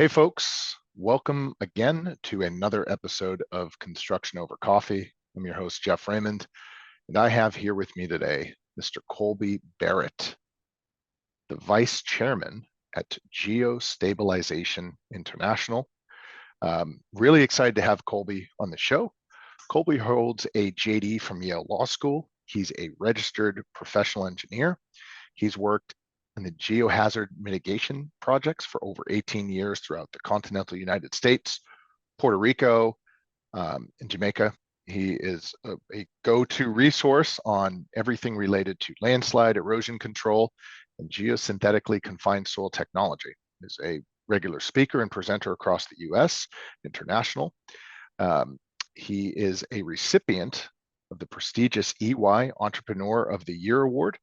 Hey, folks, welcome again to another episode of Construction Over Coffee. I'm your host, Jeff Raymond, and I have here with me today Mr. Colby Barrett, the Vice Chairman at Geostabilization International. Really excited to have Colby on the show. Colby holds a JD from Yale Law School. He's a registered professional engineer. He's worked in the geohazard mitigation projects for over 18 years throughout the continental United States, Puerto Rico, and Jamaica. He is a go-to resource on everything related to landslide, erosion control, and geosynthetically confined soil technology. He's a regular speaker and presenter across the US, international. Um, he is a recipient of the prestigious EY Entrepreneur of the Year Award.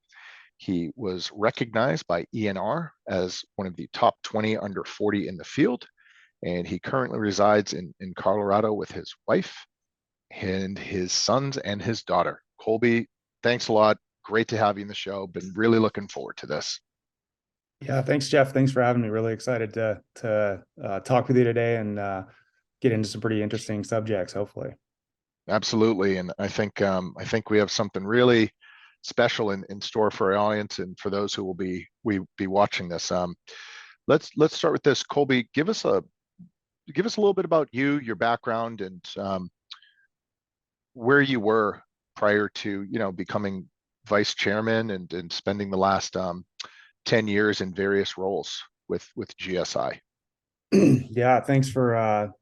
He was recognized by ENR as one of the top 20 under 40 in the field, and he currently resides in Colorado with his wife and his sons and his daughter. Colby, thanks a lot. Great to have you in the show. Been really looking forward to this. Yeah, thanks, Jeff. Thanks for having me. Really excited to talk with you today and get into some pretty interesting subjects, hopefully. Absolutely, and I think we have something really special in store for our audience and for those who will be watching this. Let's start with this. Colby, give us a little bit about you, your background, and where you were prior to becoming vice chairman and spending the last 10 years in various roles with GSI. Yeah, thanks for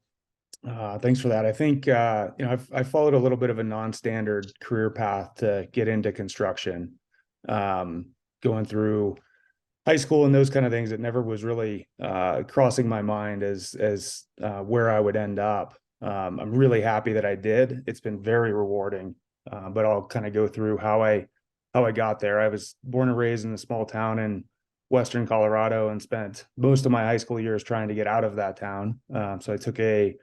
that. I think I followed a little bit of a non-standard career path to get into construction. Going through high school and those kind of things, it never was really crossing my mind as where I would end up. I'm really happy that I did. It's been very rewarding. But I'll kind of go through how I got there. I was born and raised in a small town in Western Colorado and spent most of my high school years trying to get out of that town. So I took a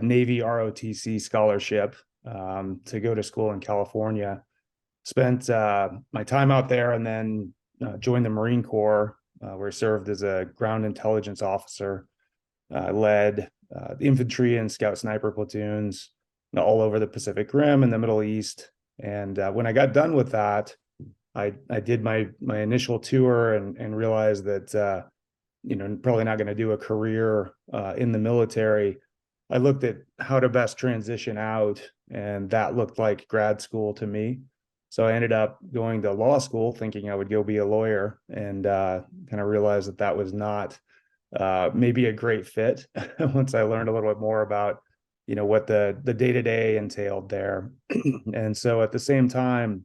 Navy ROTC scholarship to go to school in California. Spent my time out there and then joined the Marine Corps, where I served as a ground intelligence officer. I led the infantry and scout sniper platoons all over the Pacific Rim and the Middle East. And when I got done with that, I did my initial tour and realized that probably not going to do a career in the military. I looked at how to best transition out, and that looked like grad school to me. So I ended up going to law school thinking I would go be a lawyer, and kind of realized that that was not maybe a great fit once I learned a little bit more about what the day-to-day entailed there. And so at the same time,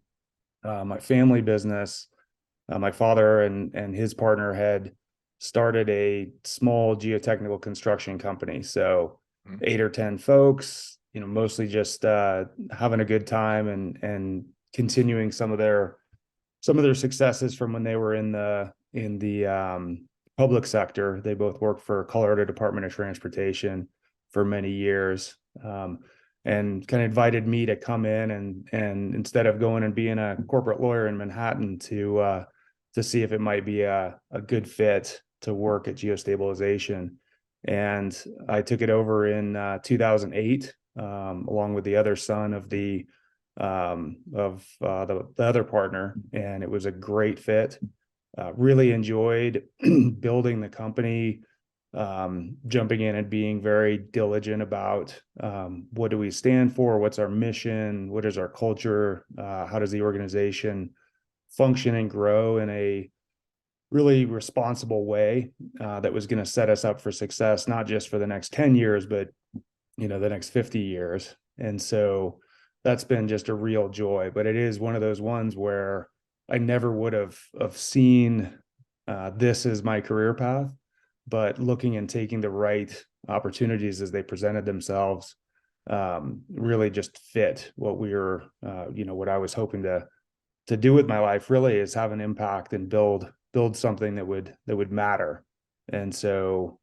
my family business, my father and his partner had started a small geotechnical construction company. So 8 or 10 folks, mostly just having a good time and continuing some of their successes from when they were in the public sector. They both worked for Colorado Department of Transportation for many years, and kind of invited me to come in and instead of going and being a corporate lawyer in Manhattan to see if it might be a good fit to work at Geostabilization. And I took it over in 2008, along with the other son of the other partner, and it was a great fit. Really enjoyed building the company, jumping in and being very diligent about what do we stand for, what's our mission, what is our culture, how does the organization function and grow in a really responsible way that was going to set us up for success, not just for the next 10 years, but the next 50 years. And so that's been just a real joy. But it is one of those ones where I never would have seen this as my career path, but looking and taking the right opportunities as they presented themselves really just fit what we were, what I was hoping to do with my life. Really is have an impact and build something that would matter. And so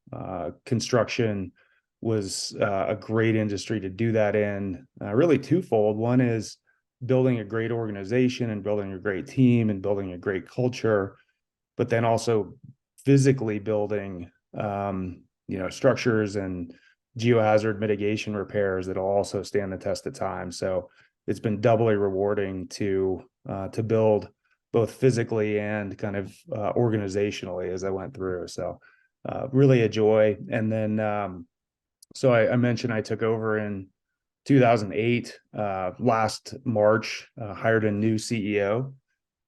construction was a great industry to do that in, really twofold. One is building a great organization and building a great team and building a great culture, but then also physically building structures and geohazard mitigation repairs that'll also stand the test of time. So it's been doubly rewarding to build both physically and kind of organizationally as I went through. So really a joy. And then so I mentioned I took over in 2008. Last March, hired a new CEO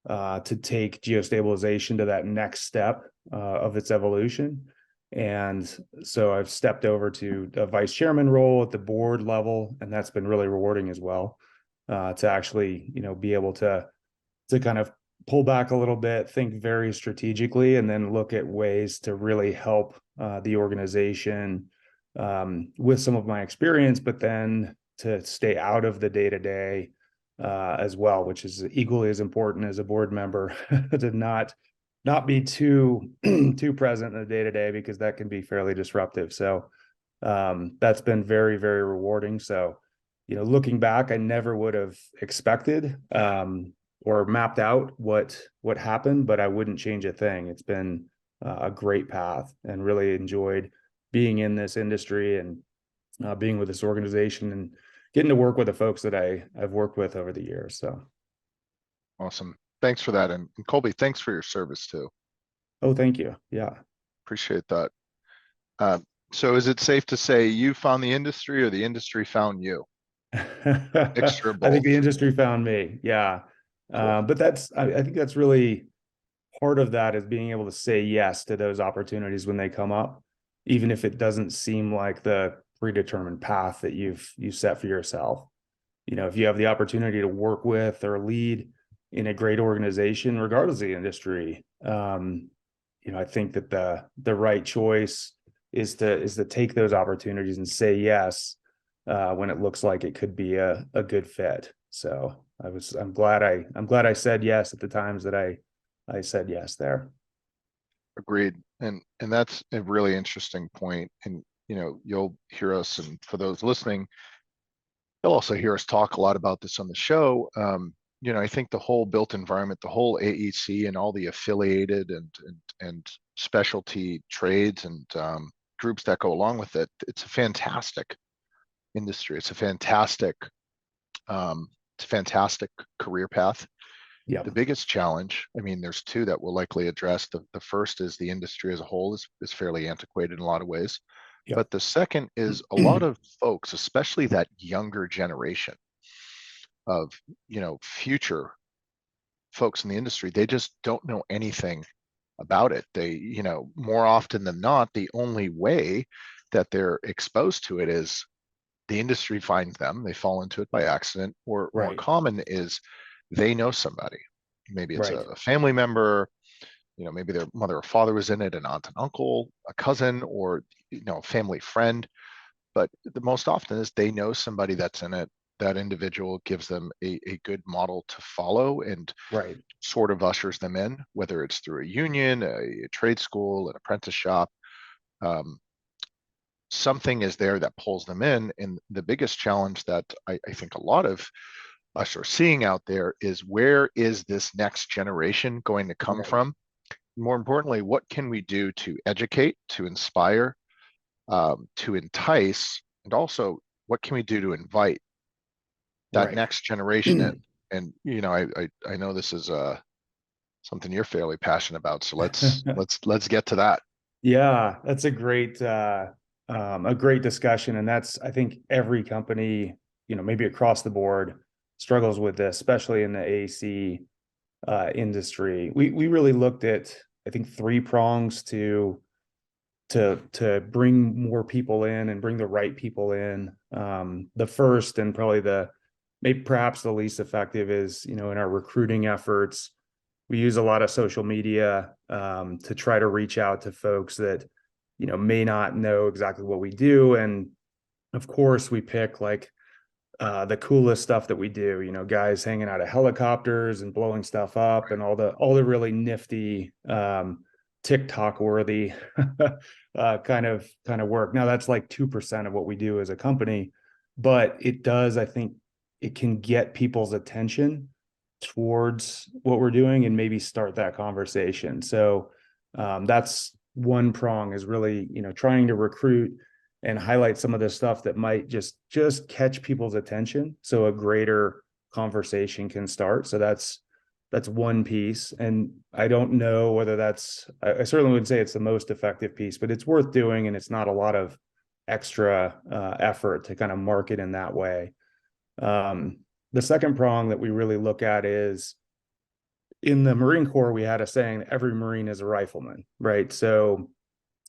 to take geostabilization to that next step of its evolution. And so I've stepped over to a vice chairman role at the board level, and that's been really rewarding as well, to actually, be able to kind of pull back a little bit, think very strategically, and then look at ways to really help the organization with some of my experience, but then to stay out of the day-to-day as well, which is equally as important as a board member to not be too too present in the day-to-day, because that can be fairly disruptive. So that's been very, very rewarding. So, looking back, I never would have expected or mapped out what happened, but I wouldn't change a thing. It's been a great path, and really enjoyed being in this industry and being with this organization and getting to work with the folks that I've worked with over the years. So Awesome. Thanks for that. And Colby, thanks for your service too. oh, thank you. Yeah. Appreciate that. So is it safe to say you found the industry or the industry found you? Mixture of I think both. the industry found me. Yeah. Cool. But I think that's really part of that, is being able to say yes to those opportunities when they come up, even if it doesn't seem like the predetermined path that you've set for yourself. If you have the opportunity to work with or lead in a great organization, regardless of the industry, I think that the right choice is to take those opportunities and say yes when it looks like it could be a good fit. So I'm glad I said yes at the times that I said yes there. Agreed. And that's a really interesting point. And you'll hear us, and for those listening, you'll also hear us talk a lot about this on the show. I think the whole built environment, the whole AEC and all the affiliated and specialty trades and groups that go along with it, it's a fantastic industry. It's a fantastic career path. Yeah. The biggest challenge, I mean, there's two that we'll likely address. The first is the industry as a whole is fairly antiquated in a lot of ways. Yeah. But the second is a lot of folks, especially that younger generation of, future folks in the industry, they just don't know anything about it. They, more often than not, the only way that they're exposed to it is the industry finds them, they fall into it by accident, or more Right. common is they know somebody. Maybe it's Right. a family member, maybe their mother or father was in it, an aunt and uncle, a cousin, or a family friend. But the most often is they know somebody that's in it. That individual gives them a good model to follow and Right. sort of ushers them in, whether it's through a union, a trade school, an apprentice shop. Something is there that pulls them in. And the biggest challenge that I think a lot of us are seeing out there is, where is this next generation going to come Right. from? More importantly, what can we do to educate, to inspire, to entice, and also what can we do to invite that Right. next generation in? And I know this is something you're fairly passionate about, so let's get to that. Yeah, that's a great discussion. And that's, I think every company, maybe across the board, struggles with this, especially in the AEC industry. We really looked at, I think, three prongs to bring more people in and bring the right people in. The first, and probably perhaps the least effective, is, in our recruiting efforts, we use a lot of social media to try to reach out to folks that, may not know exactly what we do. And of course, we pick like the coolest stuff that we do, guys hanging out of helicopters and blowing stuff up, and all the really nifty, TikTok worthy kind of work. Now that's like 2% of what we do as a company, but it does, I think it can get people's attention towards what we're doing and maybe start that conversation. So that's one prong, is really, trying to recruit and highlight some of the stuff that might just catch people's attention, so a greater conversation can start. So that's one piece. And I don't know whether I certainly would say it's the most effective piece, but it's worth doing, and it's not a lot of extra effort to kind of market in that way. The second prong that we really look at is, in the Marine Corps, we had a saying that every Marine is a rifleman, right? So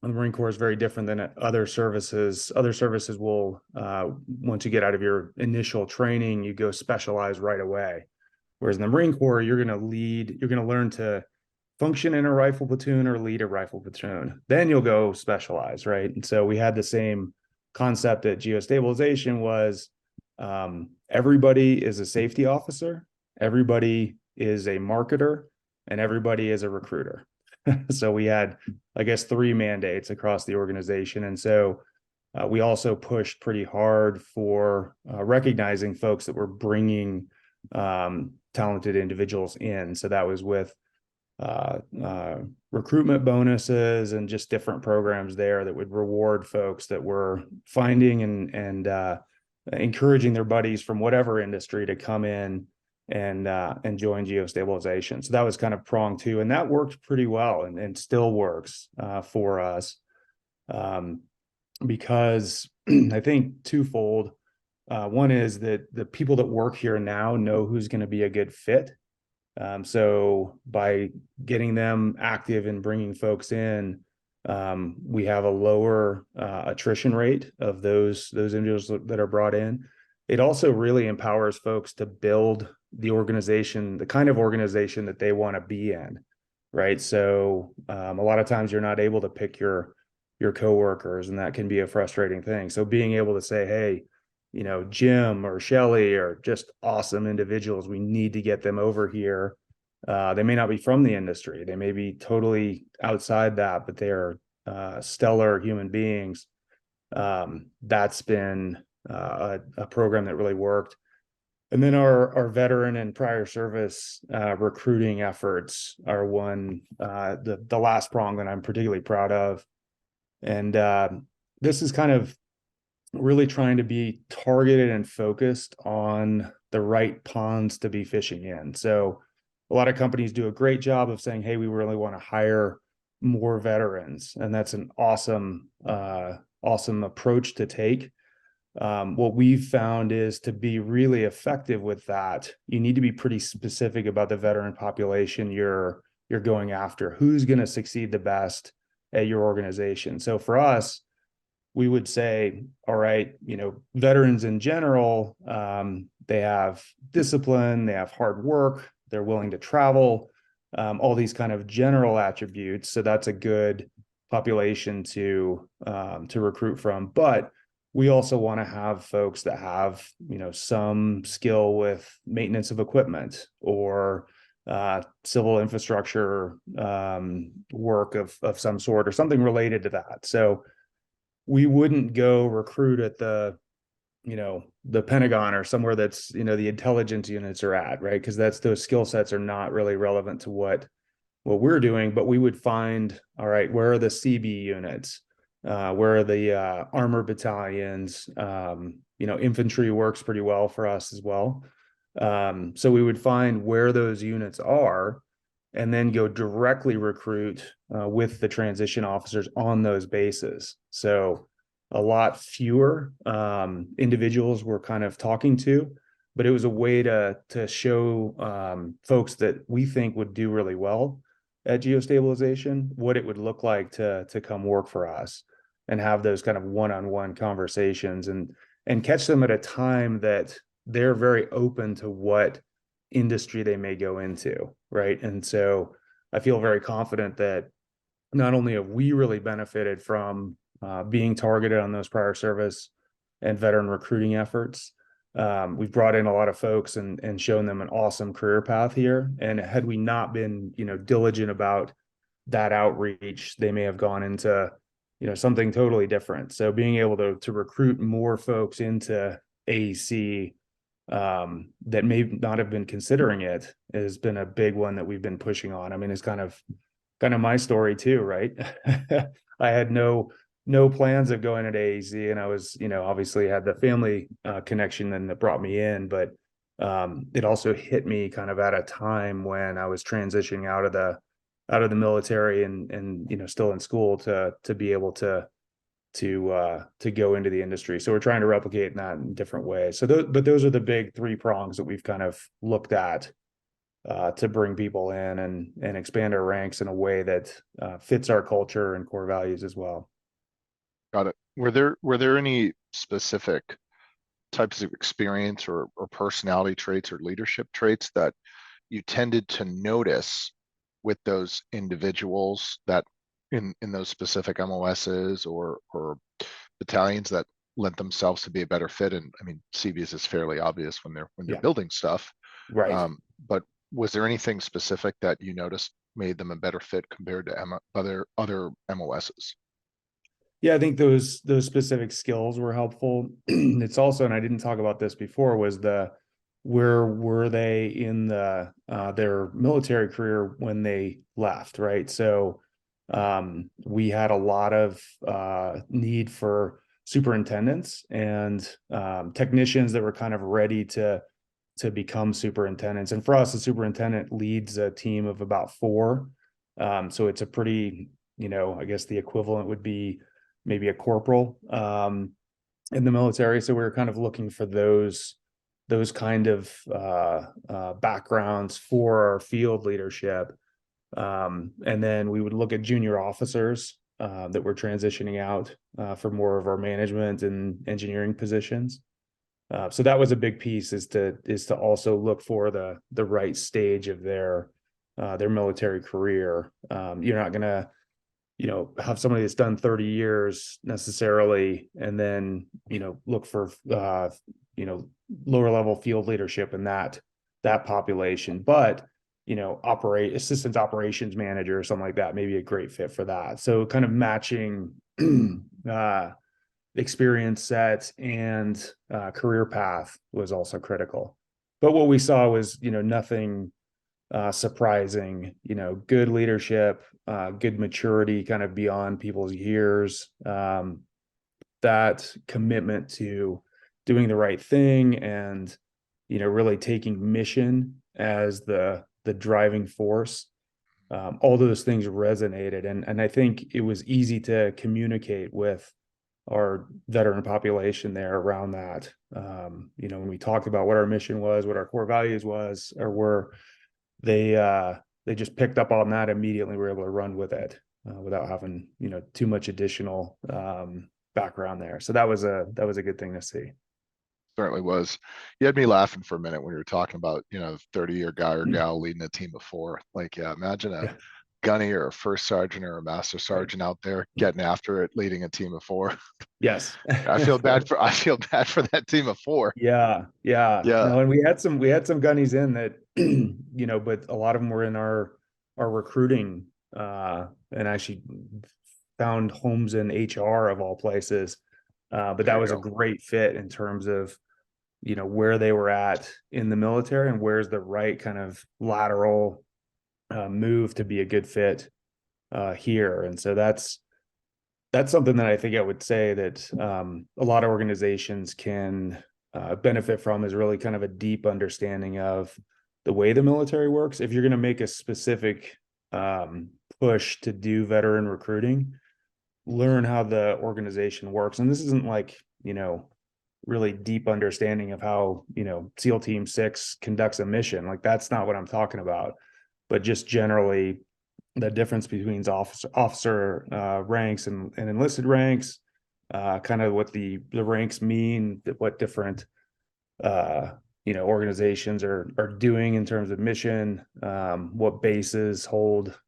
the Marine Corps is very different than other services. Other services will, once you get out of your initial training, you go specialize right away. Whereas in the Marine Corps, you're going to learn to function in a rifle platoon or lead a rifle platoon. Then you'll go specialize, right? And so we had the same concept at Geostabilization was, everybody is a safety officer, everybody is a marketer, and everybody is a recruiter. So we had, I guess, 3 mandates across the organization. And so we also pushed pretty hard for recognizing folks that were bringing talented individuals in. So that was with recruitment bonuses and just different programs there that would reward folks that were finding and encouraging their buddies from whatever industry to come in and join Geostabilization. So that was kind of prong 2, and that worked pretty well, and still works for us, because I think twofold. One is that the people that work here now know who's going to be a good fit. So by getting them active and bringing folks in, we have a lower attrition rate of those individuals that are brought in. It also really empowers folks to build the organization, the kind of organization that they want to be in, right? So a lot of times you're not able to pick your coworkers, and that can be a frustrating thing. So being able to say, hey, Jim or Shelly are just awesome individuals. We need to get them over here. They may not be from the industry. They may be totally outside that, but they are stellar human beings. That's been a program that really worked. And then our veteran and prior service recruiting efforts are one, the last prong that I'm particularly proud of. And this is kind of really trying to be targeted and focused on the right ponds to be fishing in. So a lot of companies do a great job of saying, hey, we really want to hire more veterans. And that's an awesome approach to take. What we've found is, to be really effective with that, you need to be pretty specific about the veteran population you're going after. Who's going to succeed the best at your organization? So for us, we would say, all right, veterans in general, they have discipline, they have hard work, they're willing to travel, all these kind of general attributes. So that's a good population to recruit from. But we also want to have folks that have, some skill with maintenance of equipment or civil infrastructure work of some sort, or something related to that. So we wouldn't go recruit at the Pentagon or somewhere that's, the intelligence units are at, right? Because those skill sets are not really relevant to what we're doing. But we would find, all right, where are the CB units? Where are the armor battalions? Infantry works pretty well for us as well. So we would find where those units are, and then go directly recruit with the transition officers on those bases. So a lot fewer individuals we're kind of talking to, but it was a way to show folks that we think would do really well at Geostabilization what it would look like to come work for us, and have those kind of one-on-one conversations, and catch them at a time that they're very open to what industry they may go into, right? And so I feel very confident that not only have we really benefited from being targeted on those prior service and veteran recruiting efforts, we've brought in a lot of folks and shown them an awesome career path here. And had we not been, diligent about that outreach, they may have gone into, something totally different. So being able to recruit more folks into AEC that may not have been considering it has been a big one that we've been pushing on. I mean, it's kind of kind of my story too, right? I had no plans of going into AAC, and I was, obviously had the family connection and that brought me in, but it also hit me kind of at a time when I was transitioning out of the military and still in school to be able to go into the industry. So we're trying to replicate that in different ways. But those are the big three prongs that we've kind of looked at to bring people in and expand our ranks in a way that fits our culture and core values as well. Got it. Were there any specific types of experience or personality traits or leadership traits that you tended to notice with those individuals that in those specific MOSs or battalions that lent themselves to be a better fit? And I mean, CVs is fairly obvious when they're Yeah, building stuff. right. But was there anything specific that you noticed made them a better fit compared to other MOSs? Yeah, I think those specific skills were helpful. It's also, and I didn't talk about this before, was the where were they in their military career when they left, right? So we had a lot of need for superintendents and technicians that were kind of ready to become superintendents. And for us, a superintendent leads a team of about four. So it's a pretty, I guess the equivalent would be maybe a corporal in the military. So we were kind of looking for those kind of backgrounds for our field leadership. And then we would look at junior officers that were transitioning out for more of our management and engineering positions. So that was a big piece, is to also look for the right stage of their military career. You're not gonna have somebody that's done 30 years necessarily and then look for lower level field leadership in that population, but assistant operations manager or something like that may be a great fit for that. So kind of matching experience set and career path was also critical. But what we saw was nothing surprising. Good leadership, good maturity kind of beyond people's years, that commitment to doing the right thing and really taking mission as the driving force. All those things resonated, and I think it was easy to communicate with our veteran population there around that. When we talked about what our mission was, what our core values was, or were, they just picked up on that immediately. We were able to run with it without having too much additional background there. So that was a good thing to see. Certainly was. You had me laughing for a minute when you were talking about 30-year guy or gal leading a team of four. Like, yeah, imagine a Yeah, gunny or a first sergeant or a master right. sergeant out there getting after it, leading a team of four. Yes. I feel bad for that team of four. Yeah, yeah. Yeah, No, and we had some gunnies in that, but a lot of them were in our recruiting and actually found homes in HR of all places. But that there you was a go. great fit in terms of, where they were at in the military and where's the right kind of lateral move to be a good fit here. And so that's something that I think I would say that a lot of organizations can benefit from, is really kind of a deep understanding of the way the military works. If you're going to make a specific push to do veteran recruiting, learn how the organization works. And this isn't like, really deep understanding of how, SEAL Team 6 conducts a mission. Like, that's not what I'm talking about, but just generally the difference between officer ranks and enlisted ranks, kind of what the ranks mean, what different organizations are doing in terms of mission, what bases hold,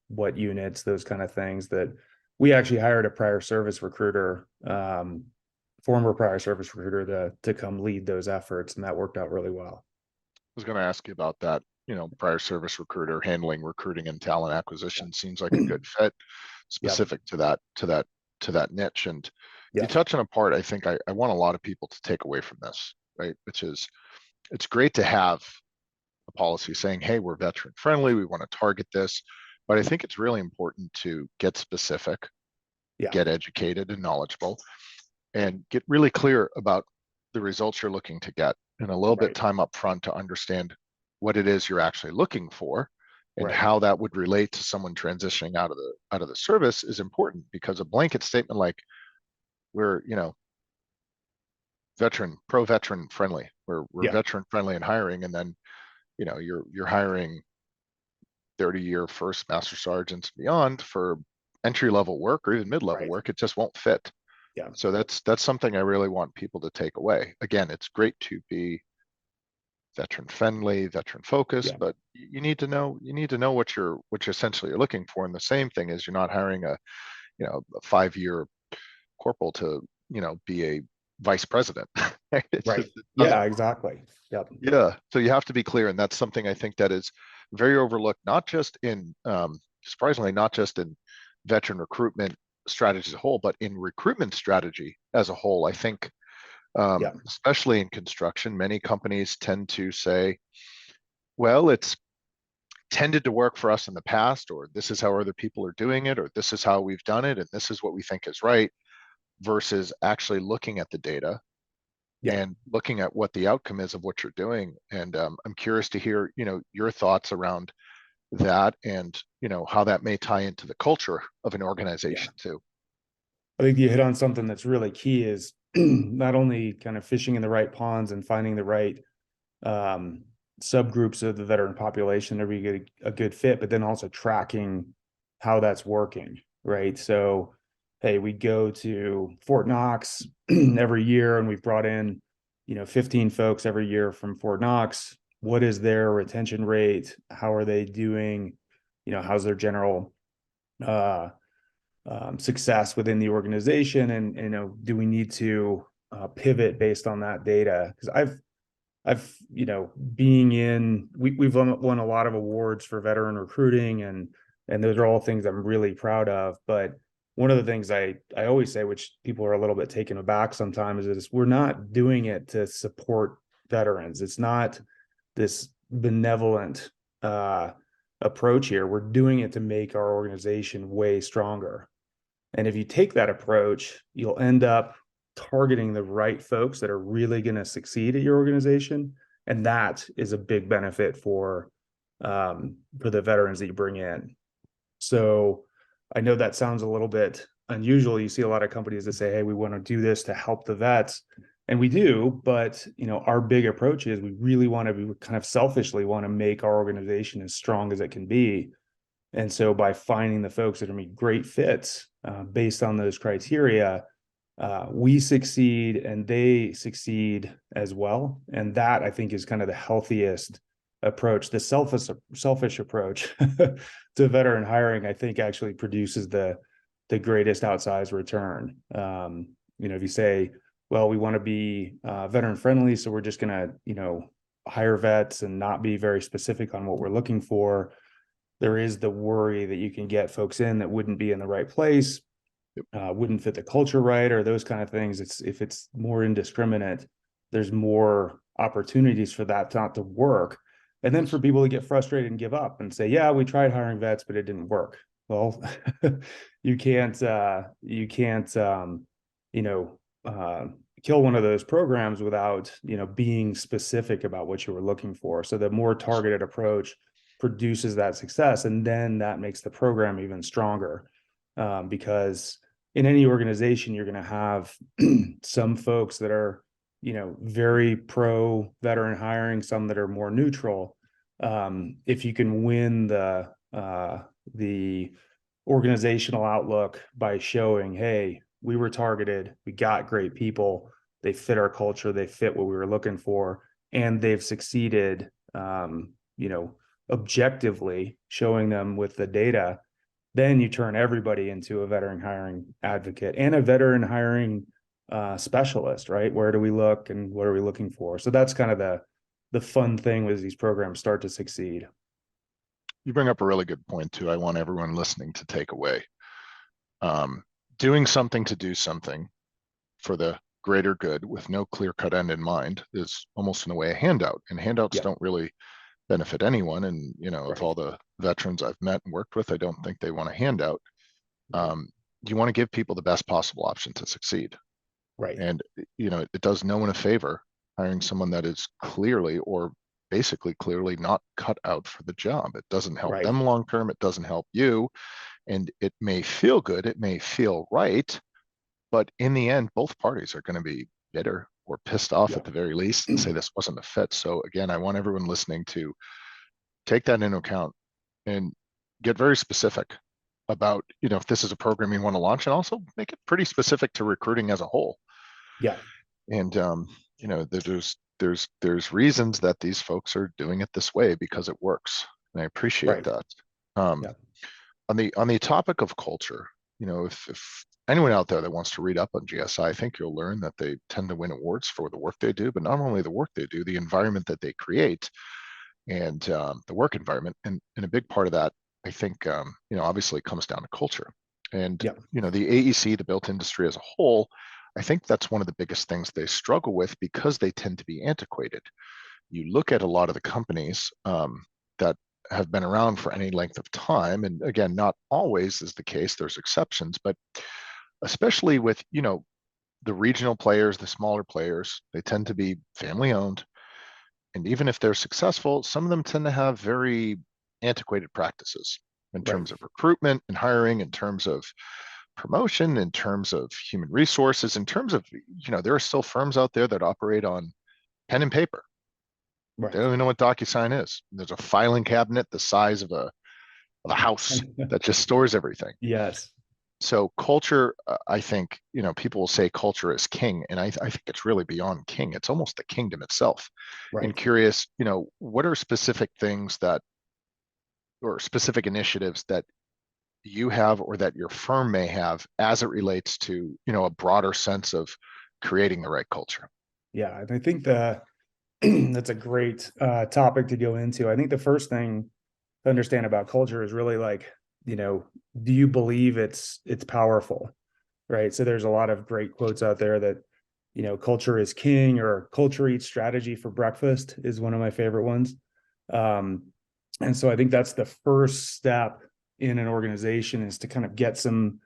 what units, those kind of things. That we actually hired a prior service recruiter, former prior service recruiter, to come lead those efforts, and that worked out really well. Was going to ask you about that. Prior service recruiter handling recruiting and talent acquisition seems like a good fit, Yep. specific to that niche. And you Yep. touch on a part I think I want a lot of people to take away from this, right? Which is, it's great to have a policy saying, hey, we're veteran friendly. We want to target this. but I think it's really important to get specific, Yeah. get educated and knowledgeable, and get really clear about the results you're looking to get, and a little bit Right. time up front to understand what it is you're actually looking for, and Right. how that would relate to someone transitioning out of the service is important, because a blanket statement like we're, veteran friendly, we're Yeah. veteran friendly in hiring, and then you're hiring 30-year first master sergeants and beyond for entry level work or even mid level Right. work, it just won't fit. Yeah. So that's something I really want people to take away. Again, it's great to be veteran friendly, veteran focused, Yeah. but you need to know what you essentially are looking for. And the same thing is, you're not hiring a 5-year corporal to be a vice president. Right? It's Right. just, it doesn't. Yeah, exactly. Yep. Yeah. So you have to be clear, and that's something I think that is very overlooked, not just in surprisingly, not just in veteran recruitment strategy as a whole, but in recruitment strategy as a whole. I think, Yeah. especially in construction, many companies tend to say, well, it's tended to work for us in the past, or this is how other people are doing it, or this is how we've done it, and this is what we think is right, versus actually looking at the data Yeah. and looking at what the outcome is of what you're doing. And I'm curious to hear, your thoughts around that, and how that may tie into the culture of an Yeah. organization too. I think you hit on something that's really key is not only kind of fishing in the right ponds and finding the right um, subgroups of the veteran population to be a good fit, but then also tracking how that's working, right? So, hey, we go to Fort Knox every year, and we've brought in, 15 folks every year from Fort Knox. What is their retention rate? How are they doing? How's their general uh, success within the organization? And do we need to pivot based on that data? Because I've, being in, we've won a lot of awards for veteran recruiting, and those are all things I'm really proud of. But one of the things I always say, which people are a little bit taken aback sometimes, is we're not doing it to support veterans. It's not this benevolent approach here. We're doing it to make our organization way stronger. And if you take that approach, you'll end up targeting the right folks that are really going to succeed at your organization. And that is a big benefit for the veterans that you bring in. So I know that sounds a little bit unusual. You see a lot of companies that say, hey, we want to do this to help the vets. And we do, but our big approach is we really want to be kind of selfishly want to make our organization as strong as it can be. And so by finding the folks that are going to be great fits based on those criteria, we succeed and they succeed as well. And that, I think, is kind of the healthiest approach. The selfish approach to veteran hiring, I think, actually produces the greatest outsized return. If you say, well, we want to be veteran friendly, so we're just going to, hire vets and not be very specific on what we're looking for, there is the worry that you can get folks in that wouldn't be in the right place, wouldn't fit the culture right, or those kind of things. If it's more indiscriminate, there's more opportunities for that not to work. And then for people to get frustrated and give up and say, yeah, we tried hiring vets, but it didn't work. Well, you can't you know, uh, kill one of those programs without, being specific about what you were looking for. So the more targeted approach produces that success, and then that makes the program even stronger. Because in any organization, you're going to have some folks that are, very pro veteran hiring, some that are more neutral. If you can win the organizational outlook by showing, hey, we were targeted, we got great people, they fit our culture, they fit what we were looking for, and they've succeeded, objectively showing them with the data, then you turn everybody into a veteran hiring advocate and a veteran hiring specialist, right? Where do we look and what are we looking for? So that's kind of the fun thing as these programs start to succeed. You bring up a really good point too. I want everyone listening to take away. Um, Doing something to do something for the greater good with no clear cut end in mind is almost in a way a handout, and handouts Yeah. don't really benefit anyone. And, of Right. all the veterans I've met and worked with, I don't think they want a handout. Right. You want to give people the best possible option to succeed. Right. And, it does no one a favor hiring someone that is clearly or basically clearly not cut out for the job. It doesn't help Right. them long term. It doesn't help you. And it may feel good. It may feel right. But in the end, both parties are going to be bitter or pissed off Yeah. at the very least and say this wasn't a fit. So again, I want everyone listening to take that into account and get very specific about, if this is a program you want to launch, and also make it pretty specific to recruiting as a whole. Yeah. And there's reasons that these folks are doing it this way because it works, and I appreciate Right. that. Um, Yeah. on the topic of culture, if anyone out there that wants to read up on GSI, I think you'll learn that they tend to win awards for the work they do, but not only the work they do, the environment that they create and the work environment. And a big part of that, I think, obviously comes down to culture. And, Yeah. the AEC, the built industry as a whole, I think that's one of the biggest things they struggle with because they tend to be antiquated. You look at a lot of the companies that have been around for any length of time, and again, not always is the case, there's exceptions, but especially with, the regional players, the smaller players, they tend to be family owned. And even if they're successful, some of them tend to have very antiquated practices in Right. terms of recruitment and hiring, in terms of promotion, in terms of human resources, in terms of, there are still firms out there that operate on pen and paper. They don't Right. even know what DocuSign is. There's a filing cabinet the size of a house that just stores everything. Yes. So culture, I think, people will say culture is king, and I think it's really beyond king. It's almost the kingdom itself. And Right. curious, what are specific things that, or specific initiatives that you have or that your firm may have as it relates to, a broader sense of creating the right culture? Yeah. And I think that's a great topic to go into. I think the first thing to understand about culture is really like, you know, do you believe it's powerful? Right. So there's a lot of great quotes out there that, culture is king, or culture eats strategy for breakfast is one of my favorite ones. Um, and so I think that's the first step in an organization, is to kind of get some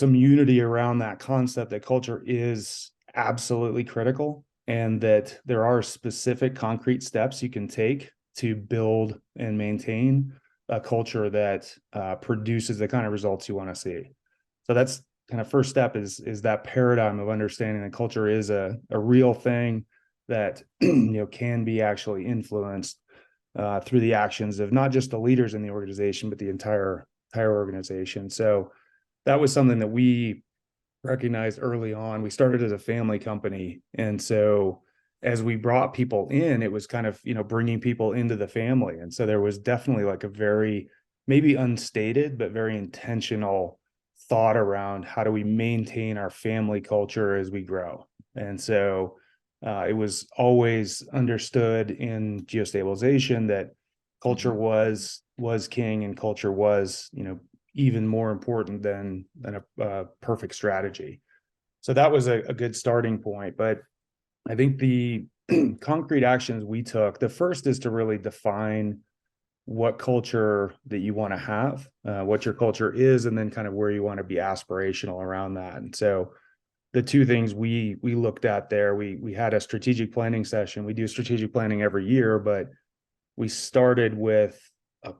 unity around that concept that culture is absolutely critical, and that there are specific concrete steps you can take to build and maintain a culture that produces the kind of results you want to see. So that's kind of first step, is that paradigm of understanding that culture is a real thing that can be actually influenced through the actions of not just the leaders in the organization, but the entire organization. So that was something that we recognized early on. We started as a family company, and so as we brought people in, it was kind of bringing people into the family, and so there was definitely like a very, maybe unstated but very intentional thought around how do we maintain our family culture as we grow. And so it was always understood in geostabilization that culture Mhm. was king, and culture was even more important than a perfect strategy. So that was a good starting point. But I think the concrete actions we took, the first is to really define what culture that you want to have, what your culture is, and then kind of where you want to be aspirational around that. And so the two things we looked at there, we had a strategic planning session. We do strategic planning every year, but we started with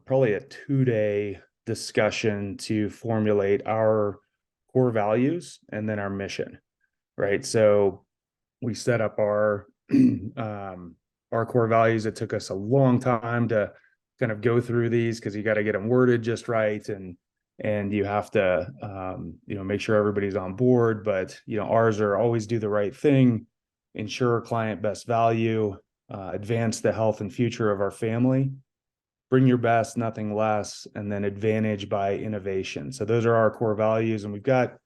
probably a 2-day discussion to formulate our core values and then our mission, right? So we set up our core values. It took us a long time to kind of go through these, because you got to get them worded just right, and you have to make sure everybody's on board. But ours are always do the right thing, ensure client best value, advance the health and future of our family, bring your best, nothing less, and then advantage by innovation. So those are our core values, and we've got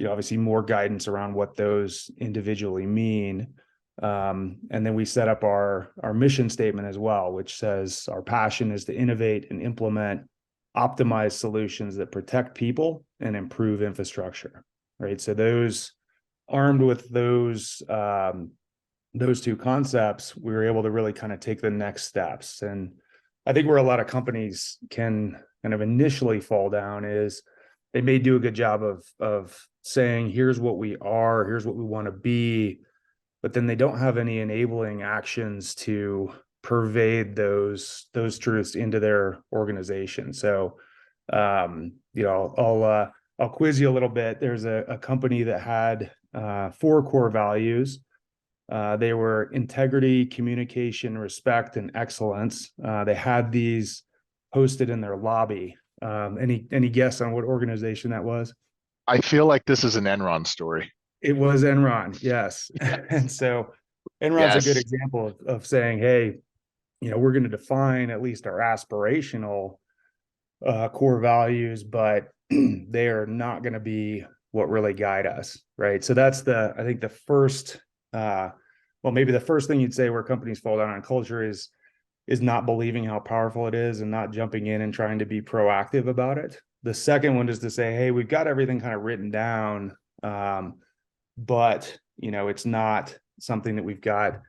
obviously more guidance around what those individually mean. And then we set up our mission statement as well, which says our passion is to innovate and implement optimized solutions that protect people and improve infrastructure. Right. So those, armed with those those two concepts, we were able to really kind of take the next steps. And I think where a lot of companies can kind of initially fall down is they may do a good job of saying, here's what we are, here's what we want to be, but then they don't have any enabling actions to pervade those truths into their organization. So I'll quiz you a little bit. There's a company that had 4 core values. They were integrity, communication, respect, and excellence. They had these posted in their lobby. Any guess on what organization that was? I feel like this is an Enron story. It was Enron, yes. Yes. And so Enron's a good Yes. example of saying, hey, we're going to define at least our aspirational core values, but they are not going to be what really guide us, right? So that's I think the first, maybe the first thing you'd say where companies fall down on culture is not believing how powerful it is and not jumping in and trying to be proactive about it. The second one is to say, hey, we've got everything kind of written down, but it's not something that we've got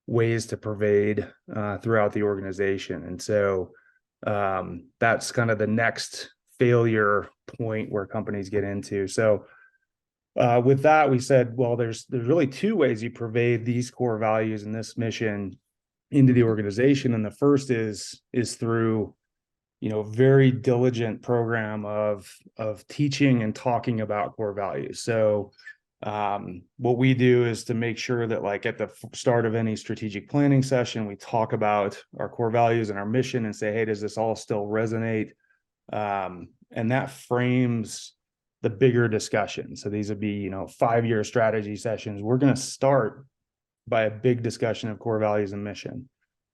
ways to pervade throughout the organization. And so that's kind of the next failure point where companies get into. So with that, we said, well, there's really 2 ways you pervade these core values and this mission into the organization. And the first is through very diligent program of teaching and talking about core values. So what we do is to make sure that, like, at the start of any strategic planning session, we talk about our core values and our mission and say, hey, does this all still resonate? And that frames the bigger discussion. So these would be 5-year strategy sessions. We're going to start by a big discussion of core values and mission,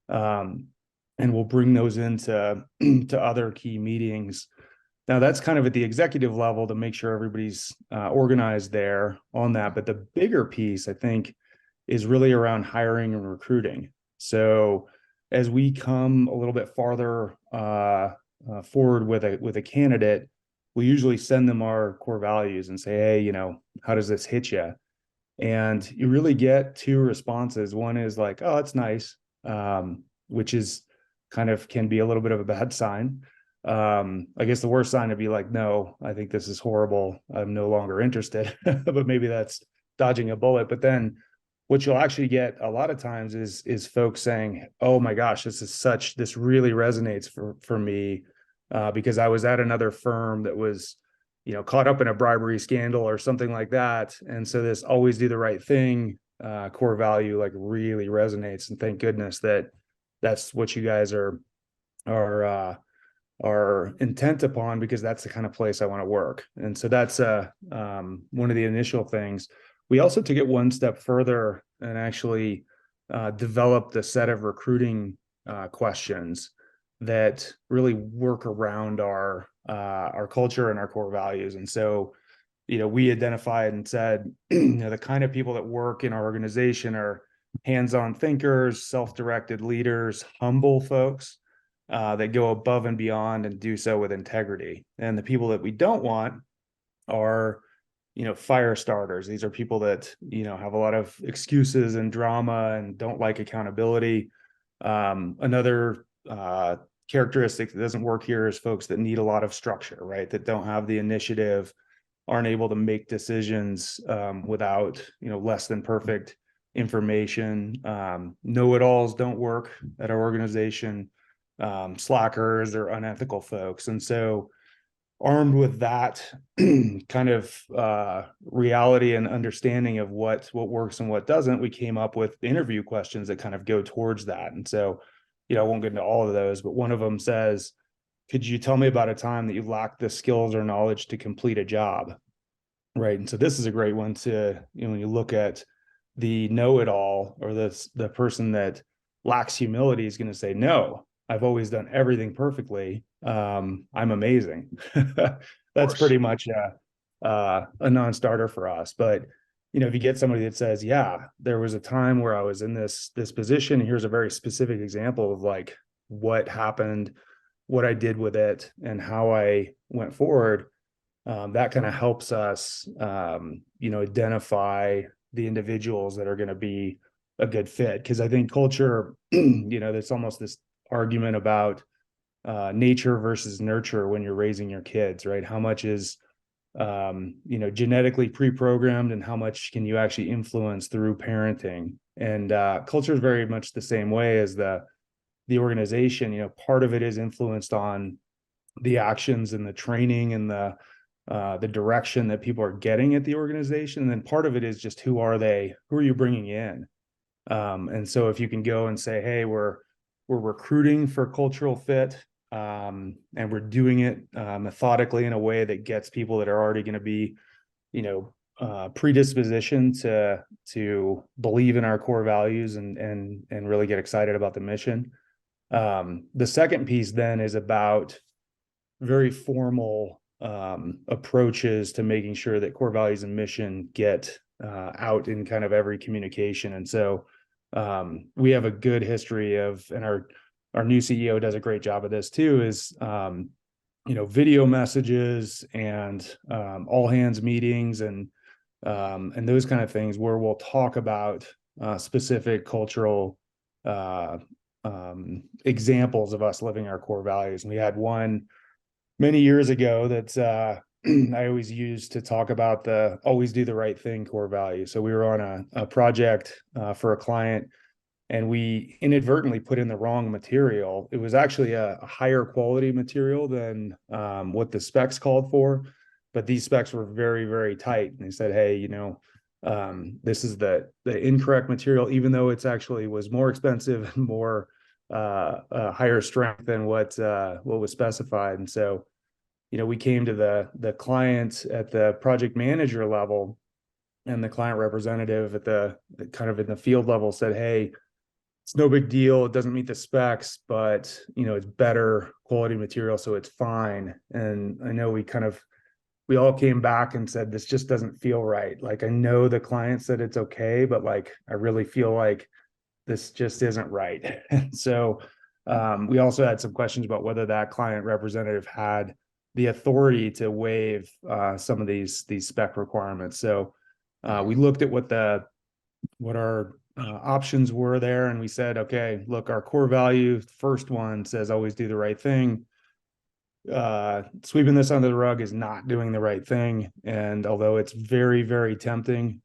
and we'll bring those into to other key meetings. Now, that's kind of at the executive level to make sure everybody's organized there on that. But the bigger piece, I think, is really around hiring and recruiting. So as we come a little bit farther forward with a candidate, we usually send them our core values and say, hey, how does this hit you? And you really get 2 responses. One is like, oh, that's nice, which is kind of can be a little bit of a bad sign. I guess the worst sign would be like, no, I think this is horrible, I'm no longer interested. But maybe that's dodging a bullet. But then what you'll actually get a lot of times is folks saying, oh my gosh, this really resonates for me, because I was at another firm that was caught up in a bribery scandal or something like that, and so this always do the right thing core value like really resonates, and thank goodness that's what you guys are intent upon, because that's the kind of place I want to work. And so that's one of the initial things. We also took it one step further and actually developed a set of recruiting questions that really work around our culture and our core values. And so, we identified and said, the kind of people that work in our organization are hands-on thinkers, self-directed leaders, humble folks that go above and beyond and do so with integrity. And the people that we don't want are, fire starters. These are people that, have a lot of excuses and drama and don't like accountability. Another characteristic that doesn't work here is folks that need a lot of structure, right? That don't have the initiative, aren't able to make decisions without, less than perfect information. Know-it-alls don't work at our organization. Slackers or unethical folks. And so armed with that kind of reality and understanding of what works and what doesn't, we came up with interview questions that kind of go towards that. And so, I won't get into all of those, but one of them says, could you tell me about a time that you lacked the skills or knowledge to complete a job? Right. And so this is a great one to, when you look at the know-it-all, or the person that lacks humility is going to say, no, I've always done everything perfectly. I'm amazing. That's Course. pretty much a non-starter for us. But if you get somebody that says, yeah, there was a time where I was in this position, here's a very specific example of like what happened, what I did with it, and how I went forward. That kind of helps us, identify the individuals that are going to be a good fit. Because I think culture, there's almost this argument about nature versus nurture when you're raising your kids, right? How much is genetically pre-programmed, and how much can you actually influence through parenting? And culture is very much the same way as the organization. Part of it is influenced on the actions and the training and the direction that people are getting at the organization. And then part of it is just who are you bringing in? And so if you can go and say, hey, we're recruiting for cultural fit, and we're doing it methodically in a way that gets people that are already going to be, predisposition to believe in our core values and really get excited about the mission. The second piece then is about very formal approaches to making sure that core values and mission get out in kind of every communication. And so we have a good history of, and our new CEO does a great job of this too, is video messages and all hands meetings and those kind of things where we'll talk about specific cultural examples of us living our core values. And we had one many years ago that's I always use to talk about the always do the right thing core value. So we were on a project for a client, and we inadvertently put in the wrong material. It was actually a higher quality material than what the specs called for, but these specs were very, very tight. And they said, hey, this is the incorrect material, even though it's actually was more expensive and more higher strength than what was specified. And so, we came to the client at the project manager level, and the client representative at the kind of in the field level said, hey, it's no big deal. It doesn't meet the specs, but it's better quality material, so it's fine. And I know we all came back and said, this just doesn't feel right. Like, I know the client said it's okay, but like, I really feel like this just isn't right. And so we also had some questions about whether that client representative had the authority to waive some of these spec requirements. So we looked at what our options were there, and we said, okay, look, our core value, first one says always do the right thing. Sweeping this under the rug is not doing the right thing. And although it's very, very tempting,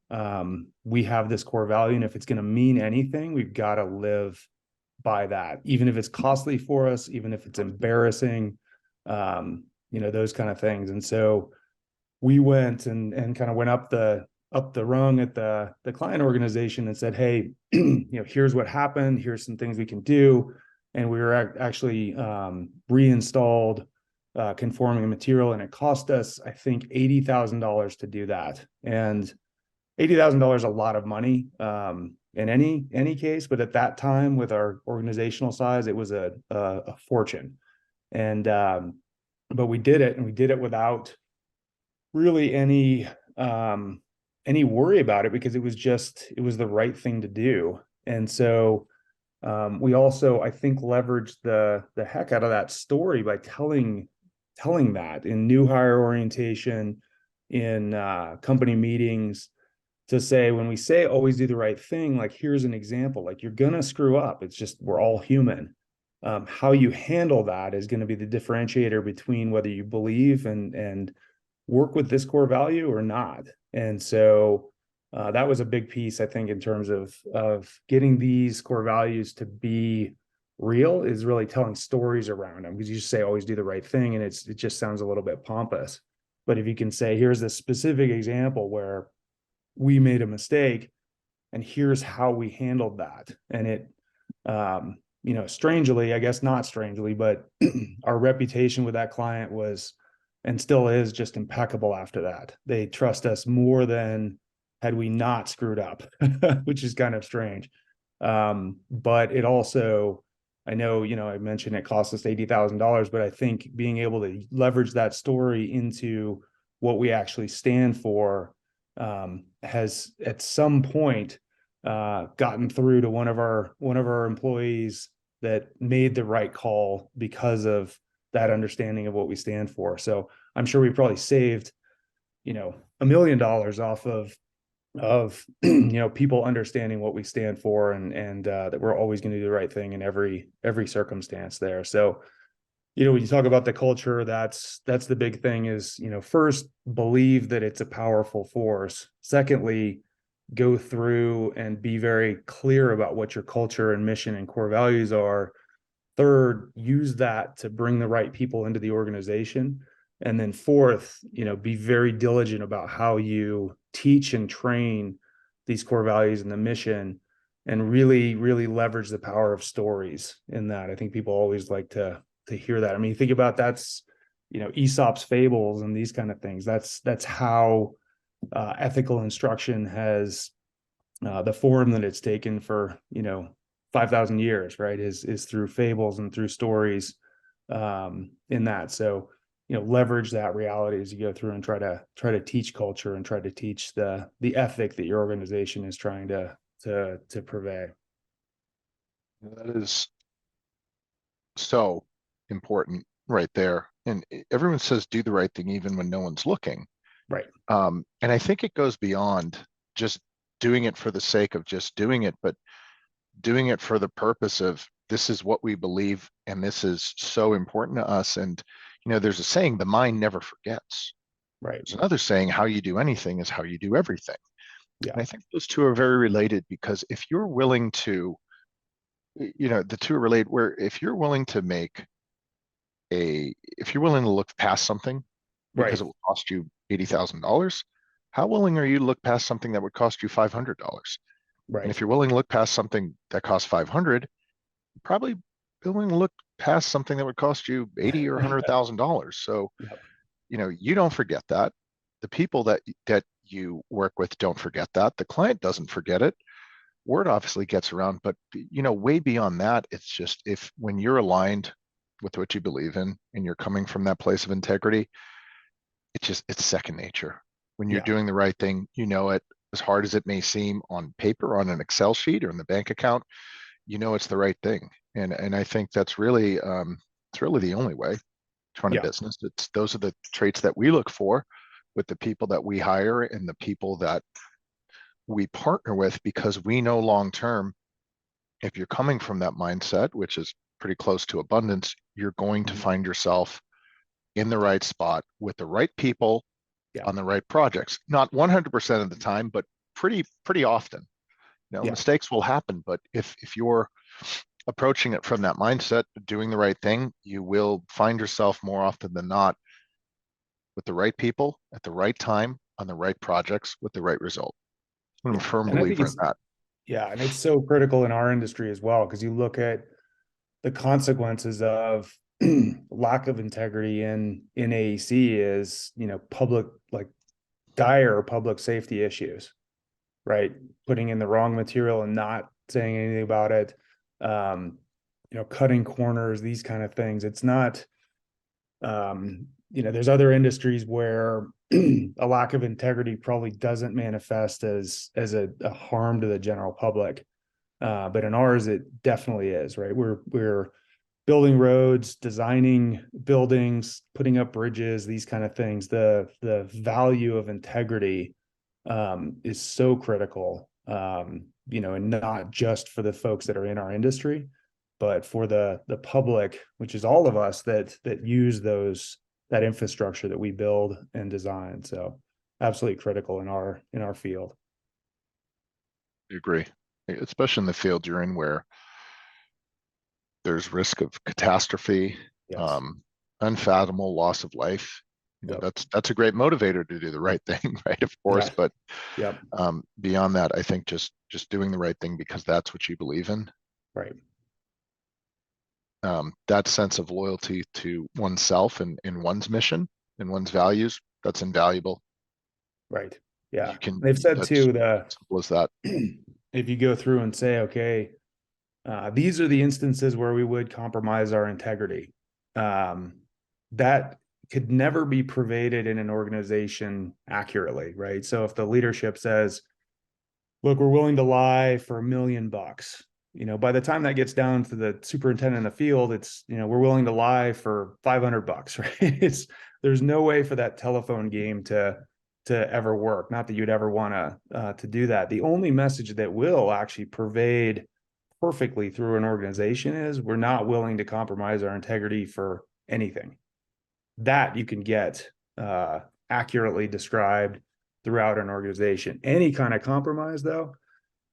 we have this core value, and if it's going to mean anything, we've got to live by that, even if it's costly for us, even if it's embarrassing, those kind of things. And so we went and kind of went up the rung at the client organization and said, hey, here's what happened. Here's some things we can do. And we were actually reinstalled conforming material, and it cost us, I think, $80,000 to do that. And $80,000 is a lot of money in any case, but at that time, with our organizational size, it was a fortune. And but we did it, and we did it without really any worry about it, because it was the right thing to do. And so we also, I think, leveraged the heck out of that story by telling that in new hire orientation, in company meetings, to say, when we say always do the right thing, like, here's an example, like, you're gonna screw up. It's just, we're all human. How you handle that is going to be the differentiator between whether you believe and work with this core value or not. And so that was a big piece, I think, in terms of getting these core values to be real, is really telling stories around them. Because you just say always do the right thing, and it just sounds a little bit pompous. But if you can say, here's a specific example where we made a mistake, and here's how we handled that, and it strangely, I guess not strangely, but our reputation with that client was, and still is, just impeccable after that. They trust us more than had we not screwed up, which is kind of strange. But it also, I know, I mentioned it cost us $80,000, but I think being able to leverage that story into what we actually stand for has at some point gotten through to one of our employees that made the right call because of that understanding of what we stand for. So I'm sure we probably saved, $1 million off of of people understanding what we stand for, and that we're always going to do the right thing in every circumstance there. So when you talk about the culture, that's the big thing is, first, believe that it's a powerful force. Secondly, go through and be very clear about what your culture and mission and core values are. Third, use that to bring the right people into the organization. And then fourth, be very diligent about how you teach and train these core values and the mission, and really, really leverage the power of stories in that. I think people always like to hear that. I mean, think about that's, Aesop's fables and these kind of things. That's how ethical instruction has the form that it's taken for 5,000 years, right? Is through fables and through stories in that. So leverage that reality as you go through and try to teach culture and try to teach the ethic that your organization is trying to purvey. That is so important right there. And everyone says do the right thing even when no one's looking. Right. And I think it goes beyond just doing it for the sake of just doing it, but doing it for the purpose of this is what we believe and this is so important to us. And there's a saying, the mind never forgets. Right. There's another saying, how you do anything is how you do everything. Yeah. And I think those two are very related, because if you're willing to, the two are related, where if you're willing to if you're willing to look past something because Right. it will cost you $80,000, how willing are you to look past something that would cost you $500? And Right. if you're willing to look past something that costs 500, probably willing to look past something that would cost you 80 or $100,000. So, Yep. you don't forget that. The people that you work with don't forget that. The client doesn't forget it. Word obviously gets around, but way beyond that, it's just if when you're aligned with what you believe in and you're coming from that place of integrity, it's second nature. When you're Yeah. doing the right thing, it as hard as it may seem on paper, on an Excel sheet or in the bank account, it's the right thing. And I think that's really it's really the only way to run a Yeah. business. Those are the traits that we look for with the people that we hire and the people that we partner with, because we know long term, if you're coming from that mindset, which is pretty close to abundance, you're going to Mhm. find yourself in the right spot with the right people Yeah. on the right projects. Not 100% of the time, but pretty often. Yeah. Mistakes will happen, but if you're approaching it from that mindset, doing the right thing, you will find yourself more often than not with the right people at the right time on the right projects with the right result. I'm a Yeah. firm And I think believer in it's, that. yeah, and it's so critical in our industry as well, because you look at the consequences of lack of integrity in AEC is, public, like dire public safety issues, right? Putting in the wrong material and not saying anything about it, cutting corners, these kind of things. It's not, there's other industries where a lack of integrity probably doesn't manifest as a harm to the general public. But in ours, it definitely is, right? We're building roads, designing buildings, putting up bridges, these kind of things. The value of integrity is so critical, and not just for the folks that are in our industry, but for the public, which is all of us that use that infrastructure that we build and design. So absolutely critical in our field. I agree, especially in the field you're in where there's risk of catastrophe, Yes. um, unfathomable loss of life. Yep. That's a great motivator to do the right thing, right? Of course, Yeah. but Yep. beyond that, I think just doing the right thing because that's what you believe in. Right. That sense of loyalty to oneself and in one's mission and one's values, that's invaluable. Right. Yeah. You can They've said that's too, simple as that. if you go through and say, okay, these are the instances where we would compromise our integrity. That could never be pervaded in an organization accurately, right? So if the leadership says, look, we're willing to lie for $1 million, by the time that gets down to the superintendent in the field, it's, we're willing to lie for $500, right? There's no way for that telephone game to ever work. Not that you'd ever want to do that. The only message that will actually pervade perfectly through an organization is we're not willing to compromise our integrity for anything. That you can get accurately described throughout an organization. Any kind of compromise, though,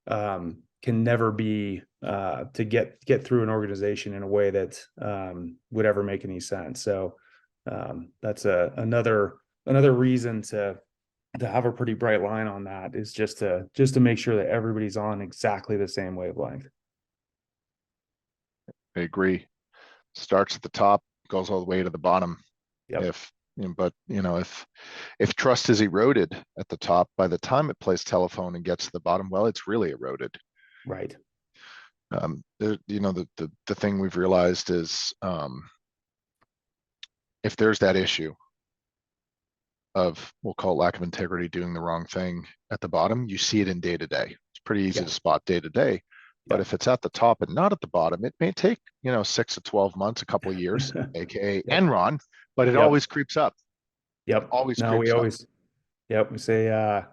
can never be to get through an organization in a way that would ever make any sense. So that's another reason to have a pretty bright line on that, is just to make sure that everybody's on exactly the same wavelength. I agree. Starts at the top, goes all the way to the bottom. Yep. If trust is eroded at the top, by the time it plays telephone and gets to the bottom, well, it's really eroded. Right. The thing we've realized is if there's that issue of, we'll call it lack of integrity, doing the wrong thing at the bottom, you see it in day to day. It's pretty easy to spot day to day. But if it's at the top and not at the bottom, it may take 6 to 12 months, a couple of years, aka Enron, but it always creeps up. Yep. It always No, creeps we always. up. Yep. We say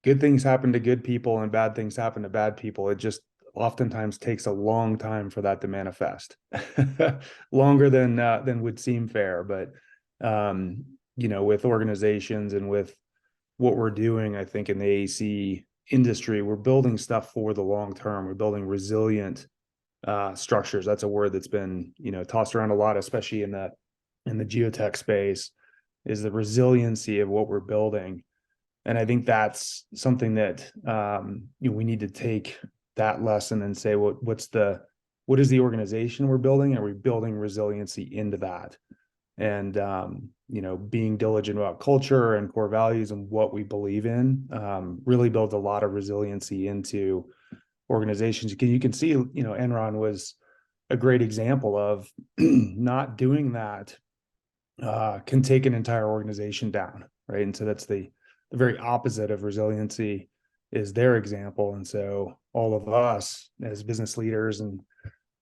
good things happen to good people and bad things happen to bad people. It just oftentimes takes a long time for that to manifest, longer than would seem fair. But with organizations and with what we're doing, I think in the AEC industry, we're building stuff for the long term. We're building resilient structures. That's a word that's been tossed around a lot, especially in the geotech space, is the resiliency of what we're building. And I think that's something that we need to take that lesson and say, what is the organization we're building? Are we building resiliency into that? And being diligent about culture and core values and what we believe in really builds a lot of resiliency into organizations. You can see, Enron was a great example of not doing that can take an entire organization down, right? And so that's the very opposite of resiliency is their example. And so all of us as business leaders and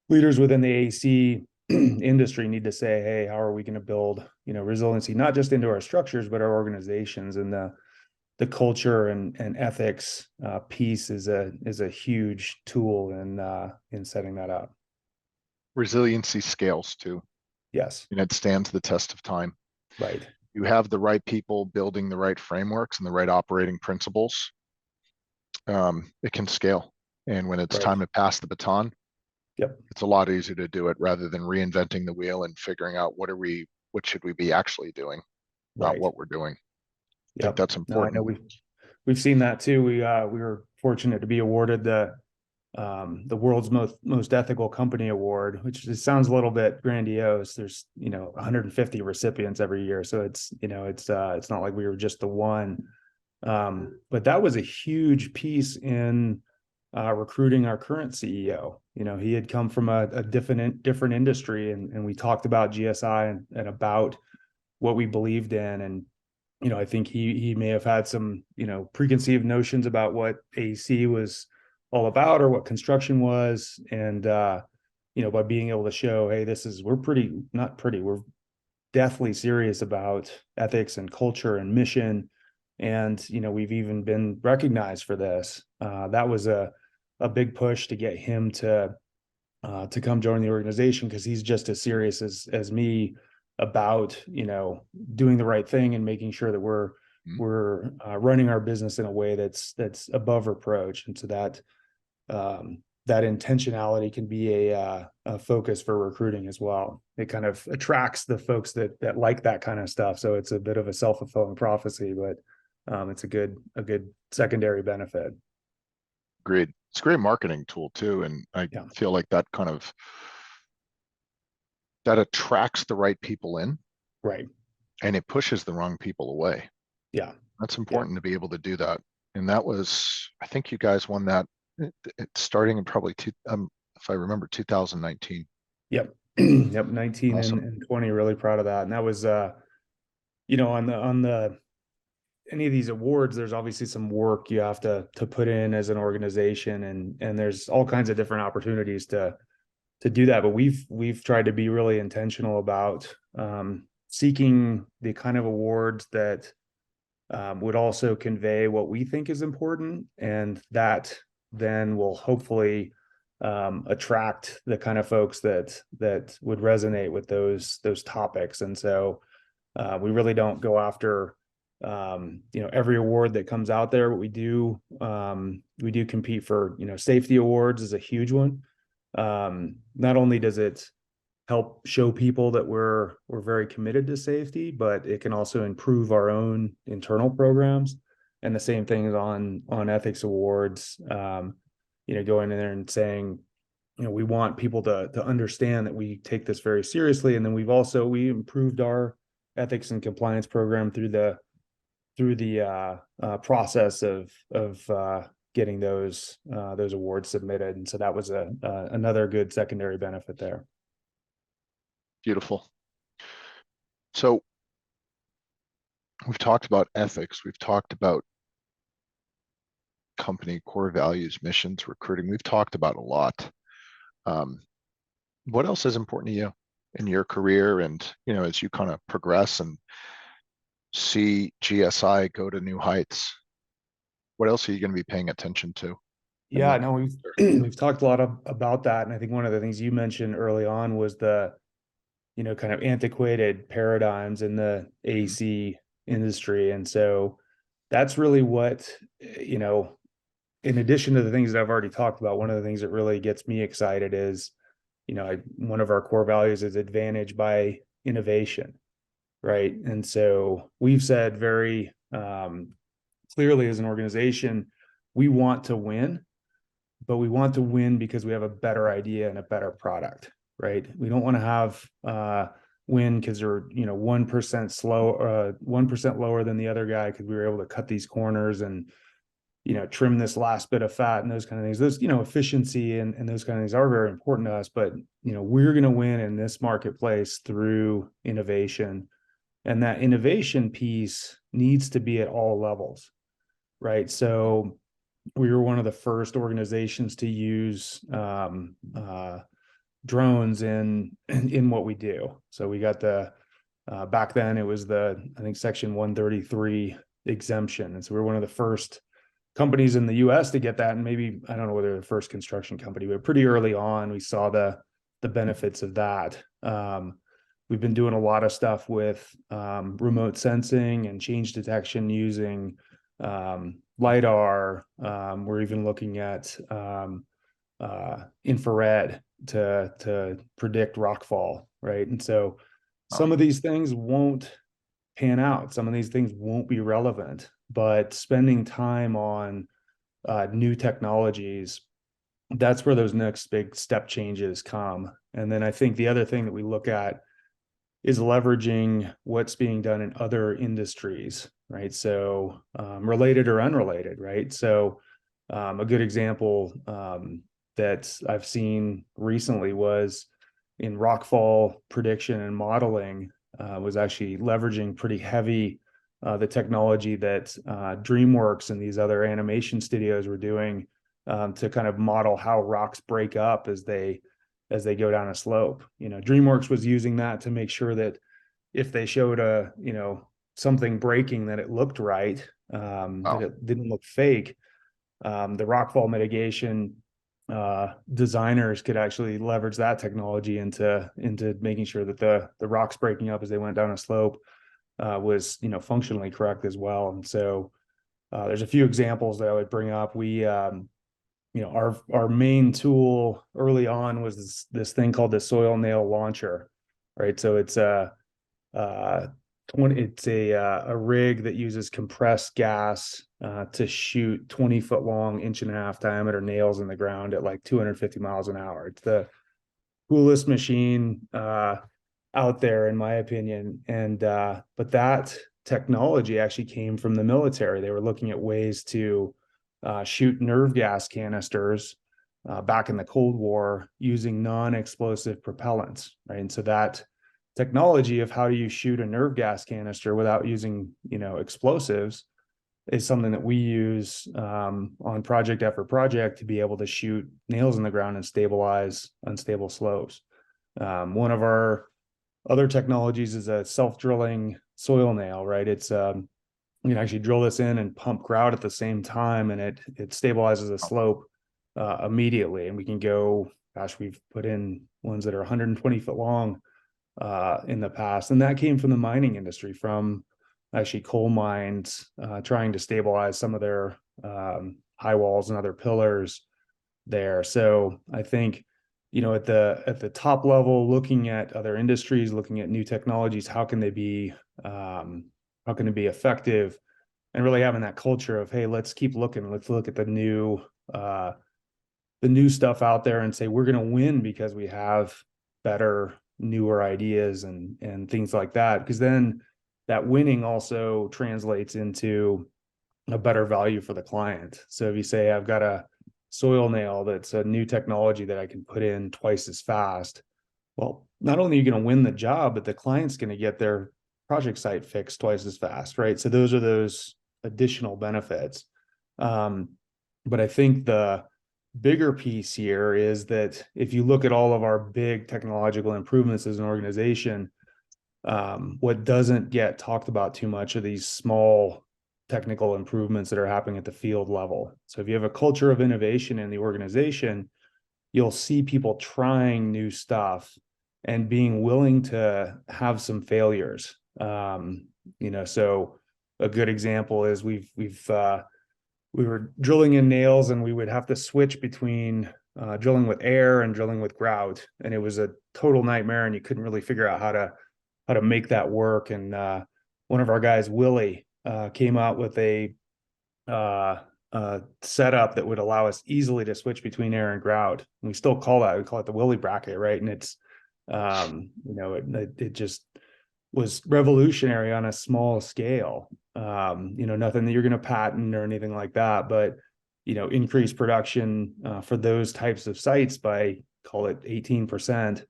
leaders within the AEC industry need to say, hey, how are we going to build, resiliency, not just into our structures, but our organizations. And the culture and ethics piece is a huge tool in setting that up. Resiliency scales too. Yes. And it stands the test of time. Right. You have the right people building the right frameworks and the right operating principles, it can scale. And when it's time to pass the baton, it's a lot easier to do it rather than reinventing the wheel and figuring out what should we be actually doing, not what we're doing. I think that's important. No, I know we've seen that too. We were fortunate to be awarded the world's most ethical company award, which just sounds a little bit grandiose. There's 150 recipients every year, so it's not like we were just the one. But that was a huge piece in recruiting our current CEO. He had come from a different industry, and we talked about GSI and about what we believed in. And I think he may have had some preconceived notions about what AEC was all about or what construction was. And by being able to show, hey, we're deathly serious about ethics and culture and mission. And we've even been recognized for this. That was a big push to get him to come join the organization, because he's just as serious as me about doing the right thing and making sure that we're running our business in a way that's above reproach. And so that intentionality can be a focus for recruiting as well. It kind of attracts the folks that like that kind of stuff. So it's a bit of a self-fulfilling prophecy, but it's a good secondary benefit. Agreed. It's a great marketing tool too. And I feel like that attracts the right people in. Right. And it pushes the wrong people away. Yeah. That's important to be able to do that. And that was, I think you guys won that starting in probably if I remember, 2019. Yep. Yep. 19 Awesome. and 20, really proud of that. And that was, on the any of these awards, there's obviously some work you have to put in as an organization, and there's all kinds of different opportunities to do that. But we've tried to be really intentional about seeking the kind of awards that would also convey what we think is important, and that then will hopefully attract the kind of folks that would resonate with those topics. And so we really don't go after every award that comes out there, but we do compete for, safety awards is a huge one. Not only does it help show people that we're very committed to safety, but it can also improve our own internal programs. And the same thing is on ethics awards. Going in there and saying, we want people to understand that we take this very seriously. And then we improved our ethics and compliance program through the process of getting those awards submitted. And so that was another good secondary benefit there. Beautiful. So we've talked about ethics. We've talked about company core values, missions, recruiting. We've talked about a lot. What else is important to you in your career, and as you kind of progress and see GSI go to new heights? What else are you going to be paying attention to? Yeah, no, we've talked a lot about that, and I think one of the things you mentioned early on was the kind of antiquated paradigms in the AEC industry, and so that's really what in addition to the things that I've already talked about, one of the things that really gets me excited is, one of our core values is advantage by innovation, right? And so we've said very clearly as an organization, we want to win, but we want to win because we have a better idea and a better product, right? We don't want to have win because they're 1% slow, 1% lower than the other guy because we were able to cut these corners and trim this last bit of fat and those kind of things. Those, efficiency and those kind of things are very important to us, but, we're going to win in this marketplace through innovation. And that innovation piece needs to be at all levels, right? So we were one of the first organizations to use drones in what we do. So we got back then it was I think Section 133 exemption. And so we were one of the first companies in the US to get that. And maybe, I don't know whether the first construction company, but pretty early on, we saw the benefits of that. We've been doing a lot of stuff with remote sensing and change detection using LiDAR. We're even looking at infrared to predict rockfall, right? And so some of these things won't pan out. Some of these things won't be relevant, but spending time on new technologies, that's where those next big step changes come. And then I think the other thing that we look at is leveraging what's being done in other industries, right? So related or unrelated, right? So a good example that I've seen recently was in rockfall prediction and modeling, was actually leveraging pretty heavy the technology that DreamWorks and these other animation studios were doing to kind of model how rocks break up as they go down a slope. DreamWorks was using that to make sure that if they showed something breaking, that it looked right, that it didn't look fake. The rockfall mitigation designers could actually leverage that technology into making sure that the rocks breaking up as they went down a slope was functionally correct as well. And so there's a few examples that I would bring up. We our main tool early on was this thing called the soil nail launcher, right? So it's a rig that uses compressed gas to shoot 20-foot long, 1.5-inch diameter nails in the ground at like 250 miles an hour. It's the coolest machine out there, in my opinion. And but that technology actually came from the military. They were looking at ways to shoot nerve gas canisters back in the Cold War using non-explosive propellants, right? And so that technology of how do you shoot a nerve gas canister without using explosives is something that we use on project after project to be able to shoot nails in the ground and stabilize unstable slopes. One of our other technologies is a self-drilling soil nail, right? It's you can actually drill this in and pump grout at the same time, and it stabilizes the slope immediately. And we can go, gosh, we've put in ones that are 120 foot long in the past, and that came from the mining industry, from actually coal mines trying to stabilize some of their high walls and other pillars there. So I think, at the top level, looking at other industries, looking at new technologies, how can it be effective, and really having that culture of, hey, let's keep looking, let's look at uh, the new stuff out there and say we're going to win because we have better, newer ideas and things like that. Because then that winning also translates into a better value for the client. So if you say, I've got a soil nail that's a new technology that I can put in twice as fast, well, not only are you going to win the job, but the client's going to get their project site fixed twice as fast, right? So those are those additional benefits. But I think the bigger piece here is that if you look at all of our big technological improvements as an organization, what doesn't get talked about too much are these small technical improvements that are happening at the field level. So if you have a culture of innovation in the organization, you'll see people trying new stuff and being willing to have some failures. So a good example is we were drilling in nails, and we would have to switch between drilling with air and drilling with grout, and it was a total nightmare, and you couldn't really figure out how to make that work. And one of our guys, Willie, came out with a setup that would allow us easily to switch between air and grout. And we still call it the Willie bracket, right? And it's it just was revolutionary on a small scale. Nothing that you're going to patent or anything like that, but increase production for those types of sites by, call it 18%,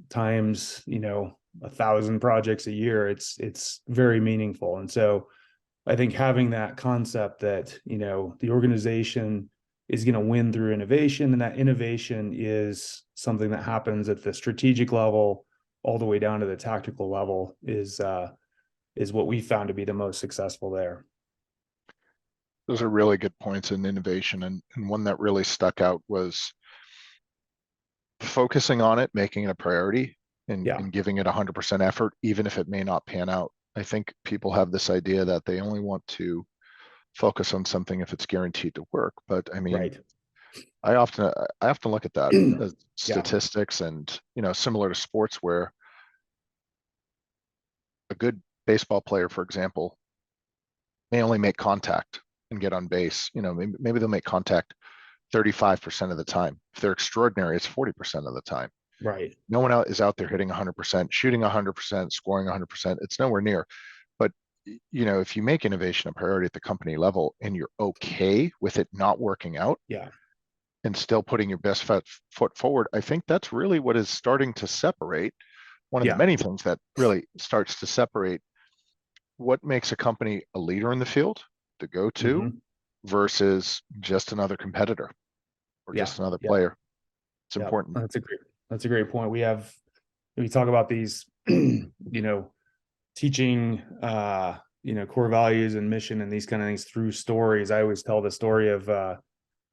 times 1,000 projects a year. It's very meaningful. And so I think having that concept that the organization is going to win through innovation, and that innovation is something that happens at the strategic level all the way down to the tactical level is what we found to be the most successful there. Those are really good points in innovation, and one that really stuck out was focusing on it, making it a priority, and giving it 100% effort, even if it may not pan out. I think people have this idea that they only want to focus on something if it's guaranteed to work. But I mean, Right. I often look at that as Yeah. statistics, and similar to sports, where a good baseball player, for example, may only make contact and get on base. Maybe they'll make contact 35% of the time. If they're extraordinary, it's 40% of the time. Right. No one is out there hitting 100%, shooting 100%, scoring 100%. It's nowhere near. But if you make innovation a priority at the company level, and you're okay with it not working out, Yeah. and still putting your best foot forward, I think that's really what is starting to separate. One of the many things that really starts to separate what makes a company a leader in the field, the go-to, versus just another competitor or just another player. It's important. That's a great point. We talk about these, teaching, core values and mission and these kind of things through stories. I always tell the story of,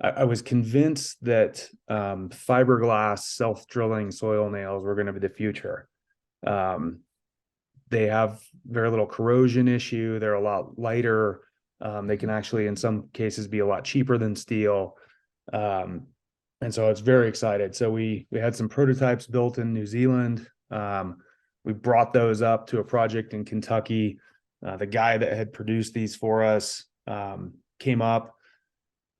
I was convinced that fiberglass self-drilling soil nails were going to be the future. They have very little corrosion issue. They're a lot lighter. They can actually, in some cases, be a lot cheaper than steel. And so I was very excited. So we had some prototypes built in New Zealand. We brought those up to a project in Kentucky. The guy that had produced these for us came up.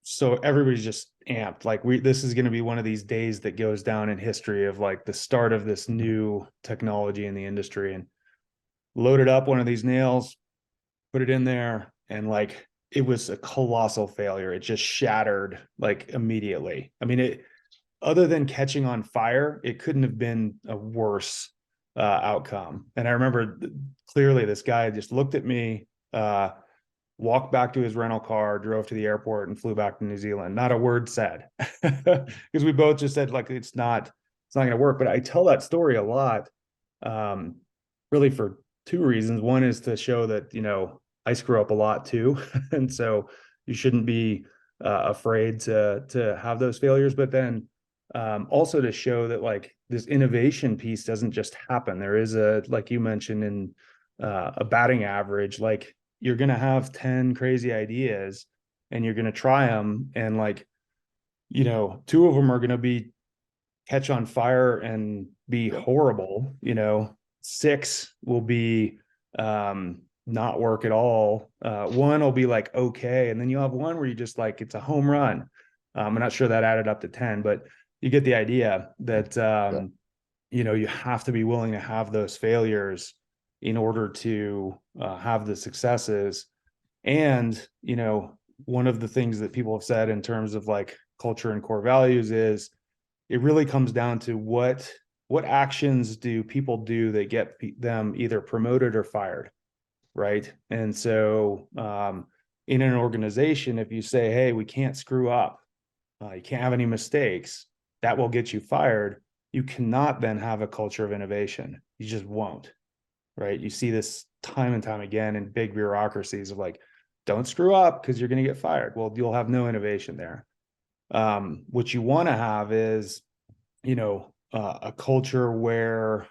So everybody's just amped. Like this is going to be one of these days that goes down in history of like the start of this new technology in the industry. And loaded up one of these nails, put it in there, and like it was a colossal failure. It just shattered like immediately. I mean, other than catching on fire, it couldn't have been a worse outcome. And I remember clearly this guy just looked at me, walked back to his rental car, drove to the airport, and flew back to New Zealand. Not a word said, because we both just said like it's not going to work. But I tell that story a lot um, really for two reasons. One is to show that, I screw up a lot too. And so you shouldn't be afraid to have those failures, but then also to show that like this innovation piece doesn't just happen. There is like you mentioned in a batting average, like you're going to have 10 crazy ideas and you're going to try them. And like, two of them are going to be catch on fire and be Yep. horrible. Six will be not work at all. One will be like okay, and then you have one where you just like it's a home run. I'm not sure that added up to 10, but you get the idea that Yeah. you have to be willing to have those failures in order to have the successes. And one of the things that people have said in terms of like culture and core values is it really comes down to what actions do people do that get them either promoted or fired, right? And so in an organization, if you say, hey, we can't screw up, you can't have any mistakes, that will get you fired. You cannot then have a culture of innovation. You just won't, right? You see this time and time again in big bureaucracies of like, don't screw up because you're going to get fired. Well, you'll have no innovation there. What you want to have is a culture where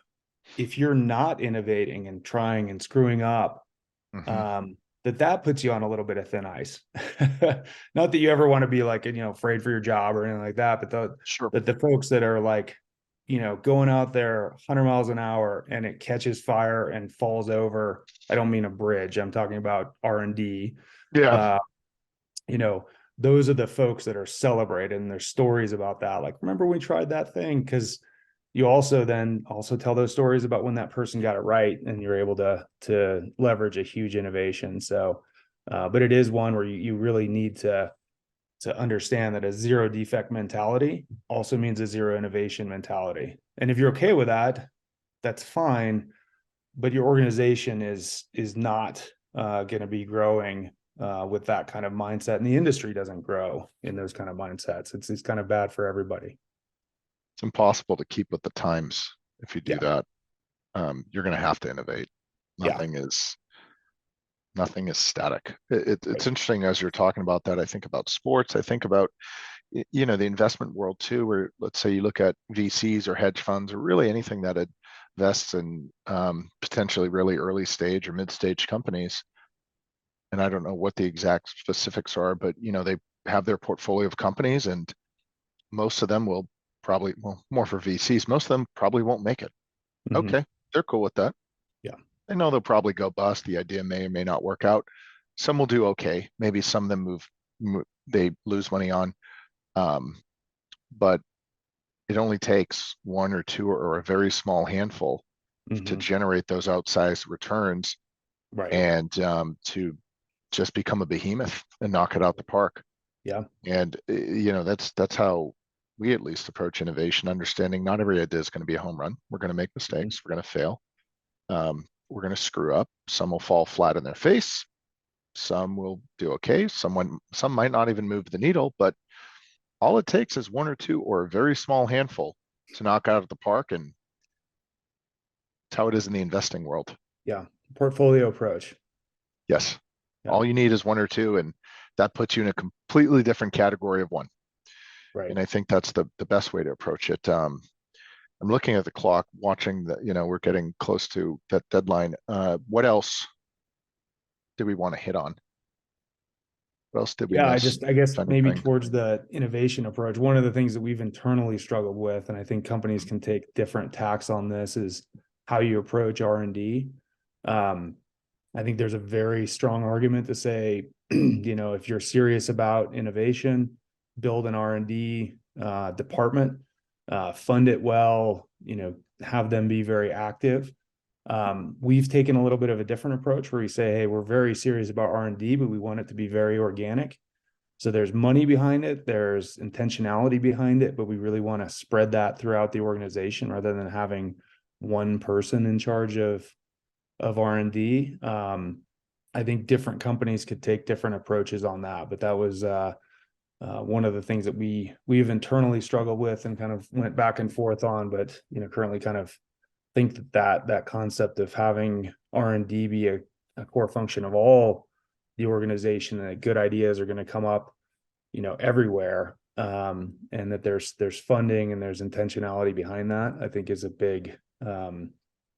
if you're not innovating and trying and screwing up, Hmm. um, that puts you on a little bit of thin ice. Not that you ever want to be like, afraid for your job or anything like that, but Sure. the folks that are like, going out there 100 miles an hour and it catches fire and falls over. I don't mean a bridge. I'm talking about R&D. Yeah. Uh, you know, those are the folks that are celebrated and there's stories about that. Like, remember we tried that thing? Because you also tell those stories about when that person got it right and you're able to leverage a huge innovation. So, but it is one where you really need to understand that a zero defect mentality also means a zero innovation mentality. And if you're okay with that, that's fine. But your organization is not going to be growing with that kind of mindset, and the industry doesn't grow in those kind of mindsets. It's kind of bad for everybody. It's impossible to keep with the times if you do Yeah, that. You're going to have to innovate. yeah, Nothing is nothing is static. It's right. interesting as you're talking about that. I think about sports. I think about the investment world too, where let's say you look at VCs or hedge funds or really anything that invests in potentially really early stage or mid stage companies. And I don't know what the exact specifics are, but they have their portfolio of companies, and most of them will probably, well, more for VCs, most of them probably won't make it. Hmm. Okay, they're cool with that. Yeah. They know they'll probably go bust. The idea may or may not work out. Some will do okay. Maybe some of them they lose money on. Um, but it only takes one or two or a very small handful to Hmm. generate those outsized returns Right. and to just become a behemoth and knock it out the park. Yeah. And that's how we at least approach innovation, understanding not every idea is going to be a home run. We're going to make Hmm. mistakes. We're going to fail. We're going to screw up. Some will fall flat in their face. Some will do okay. Some might not even move the needle, but all it takes is one or two or a very small handful to knock out of the park. And it's how it is in the investing world. Yeah. Portfolio approach. Yes. Yeah. All you need is one or two, and that puts you in a completely different category of one. Right. And I think that's the best way to approach it. I'm looking at the clock, watching we're getting close to that deadline. What else do we want to hit on? What else did we Yeah, miss? I guess Trying to maybe think. towards the innovation approach, one of the things that we've internally struggled with, and I think companies can take different tacks on this, is how you approach R&D. Um, I think there's a very strong argument to say, if you're serious about innovation, build an R&D department, fund it well, have them be very active. We've taken a little bit of a different approach where we say, hey, we're very serious about R&D, but we want it to be very organic. So there's money behind it, there's intentionality behind it, but we really want to spread that throughout the organization rather than having one person in charge of R&D. I think different companies could take different approaches on that, but that was one of the things that we've internally struggled with and kind of went back and forth on, but currently kind of think that concept of having R&D be a core function of all the organization, and that good ideas are going to come up, everywhere, and that there's funding and there's intentionality behind that, I think is a big.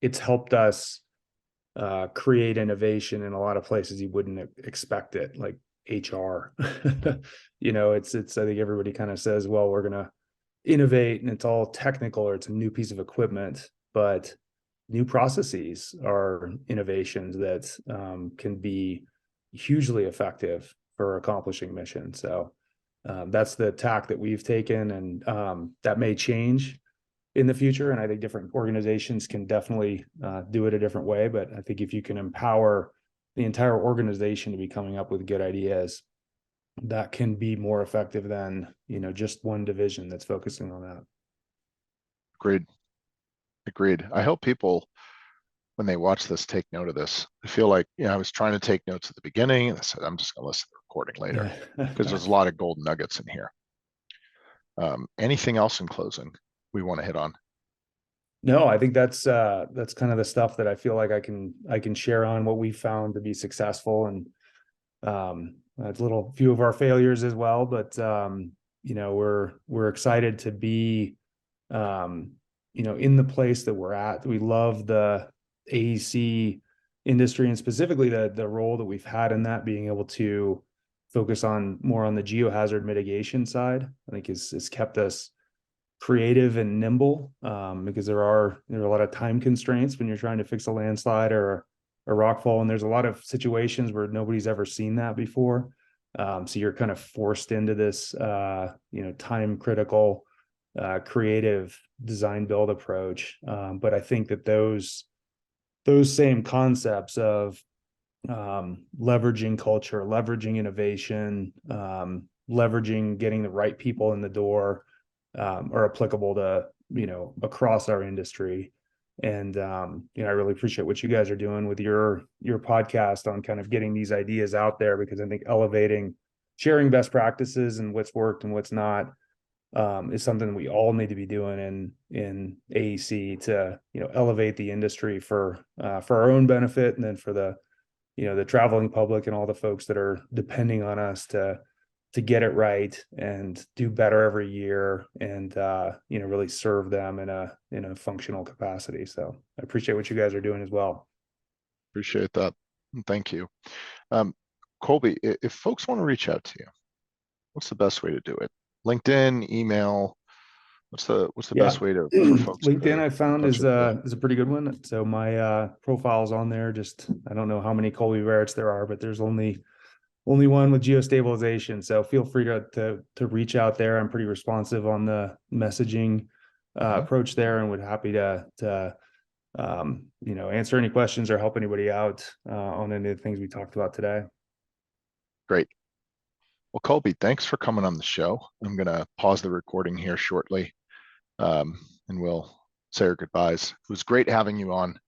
It's helped us create innovation in a lot of places you wouldn't expect it, like HR. It's I think everybody kind of says, well, we're gonna innovate and it's all technical or it's a new piece of equipment, but new processes are innovations that can be hugely effective for accomplishing mission. So that's the tack that we've taken, and that may change in the future. And I think different organizations can definitely do it a different way. But I think if you can empower the entire organization to be coming up with good ideas, that can be more effective than, just one division that's focusing on that. Agreed. I hope people, when they watch this, take note of this. I feel like, I was trying to take notes at the beginning and I said, I'm just going to listen to the recording later because there's a lot of gold nuggets in here. Anything else in closing we want to hit on? No, I think that's kind of the stuff that I feel like I can share on what we found to be successful, and it's a little few of our failures as well, but we're excited to be in the place that we're at. We love the AEC industry, and specifically the role that we've had in that, being able to focus more on the geohazard mitigation side. I think has kept us creative and nimble, because there are a lot of time constraints when you're trying to fix a landslide or a rockfall, and there's a lot of situations where nobody's ever seen that before. So you're kind of forced into this time critical creative design build approach. But I think that those same concepts of leveraging culture, leveraging innovation, leveraging getting the right people in the door, are applicable to, across our industry. And I really appreciate what you guys are doing with your podcast on kind of getting these ideas out there, because I think sharing best practices and what's worked and what's not is something we all need to be doing in AEC to, elevate the industry for our own benefit, and then for the traveling public and all the folks that are depending on us to get it right and do better every year, and really serve them in a functional capacity. So I appreciate what you guys are doing as well. Appreciate that. Thank you. Colby, if folks want to reach out to you, what's the best way to do it? LinkedIn, email? What's the best way for folks? LinkedIn I found is a pretty good one. So my profile's on there. Just, I don't know how many Colby Barretts there are, but there's only one with geostabilization. So feel free to reach out there. I'm pretty responsive on the messaging approach there, and would happy to answer any questions or help anybody out on any of the things we talked about today. Great. Well, Colby, thanks for coming on the show. I'm going to pause the recording here shortly, and we'll say our goodbyes. It was great having you on.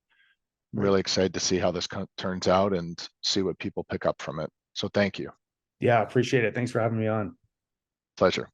I'm really excited to see how this turns out and see what people pick up from it. So thank you. Yeah, appreciate it. Thanks for having me on. Pleasure.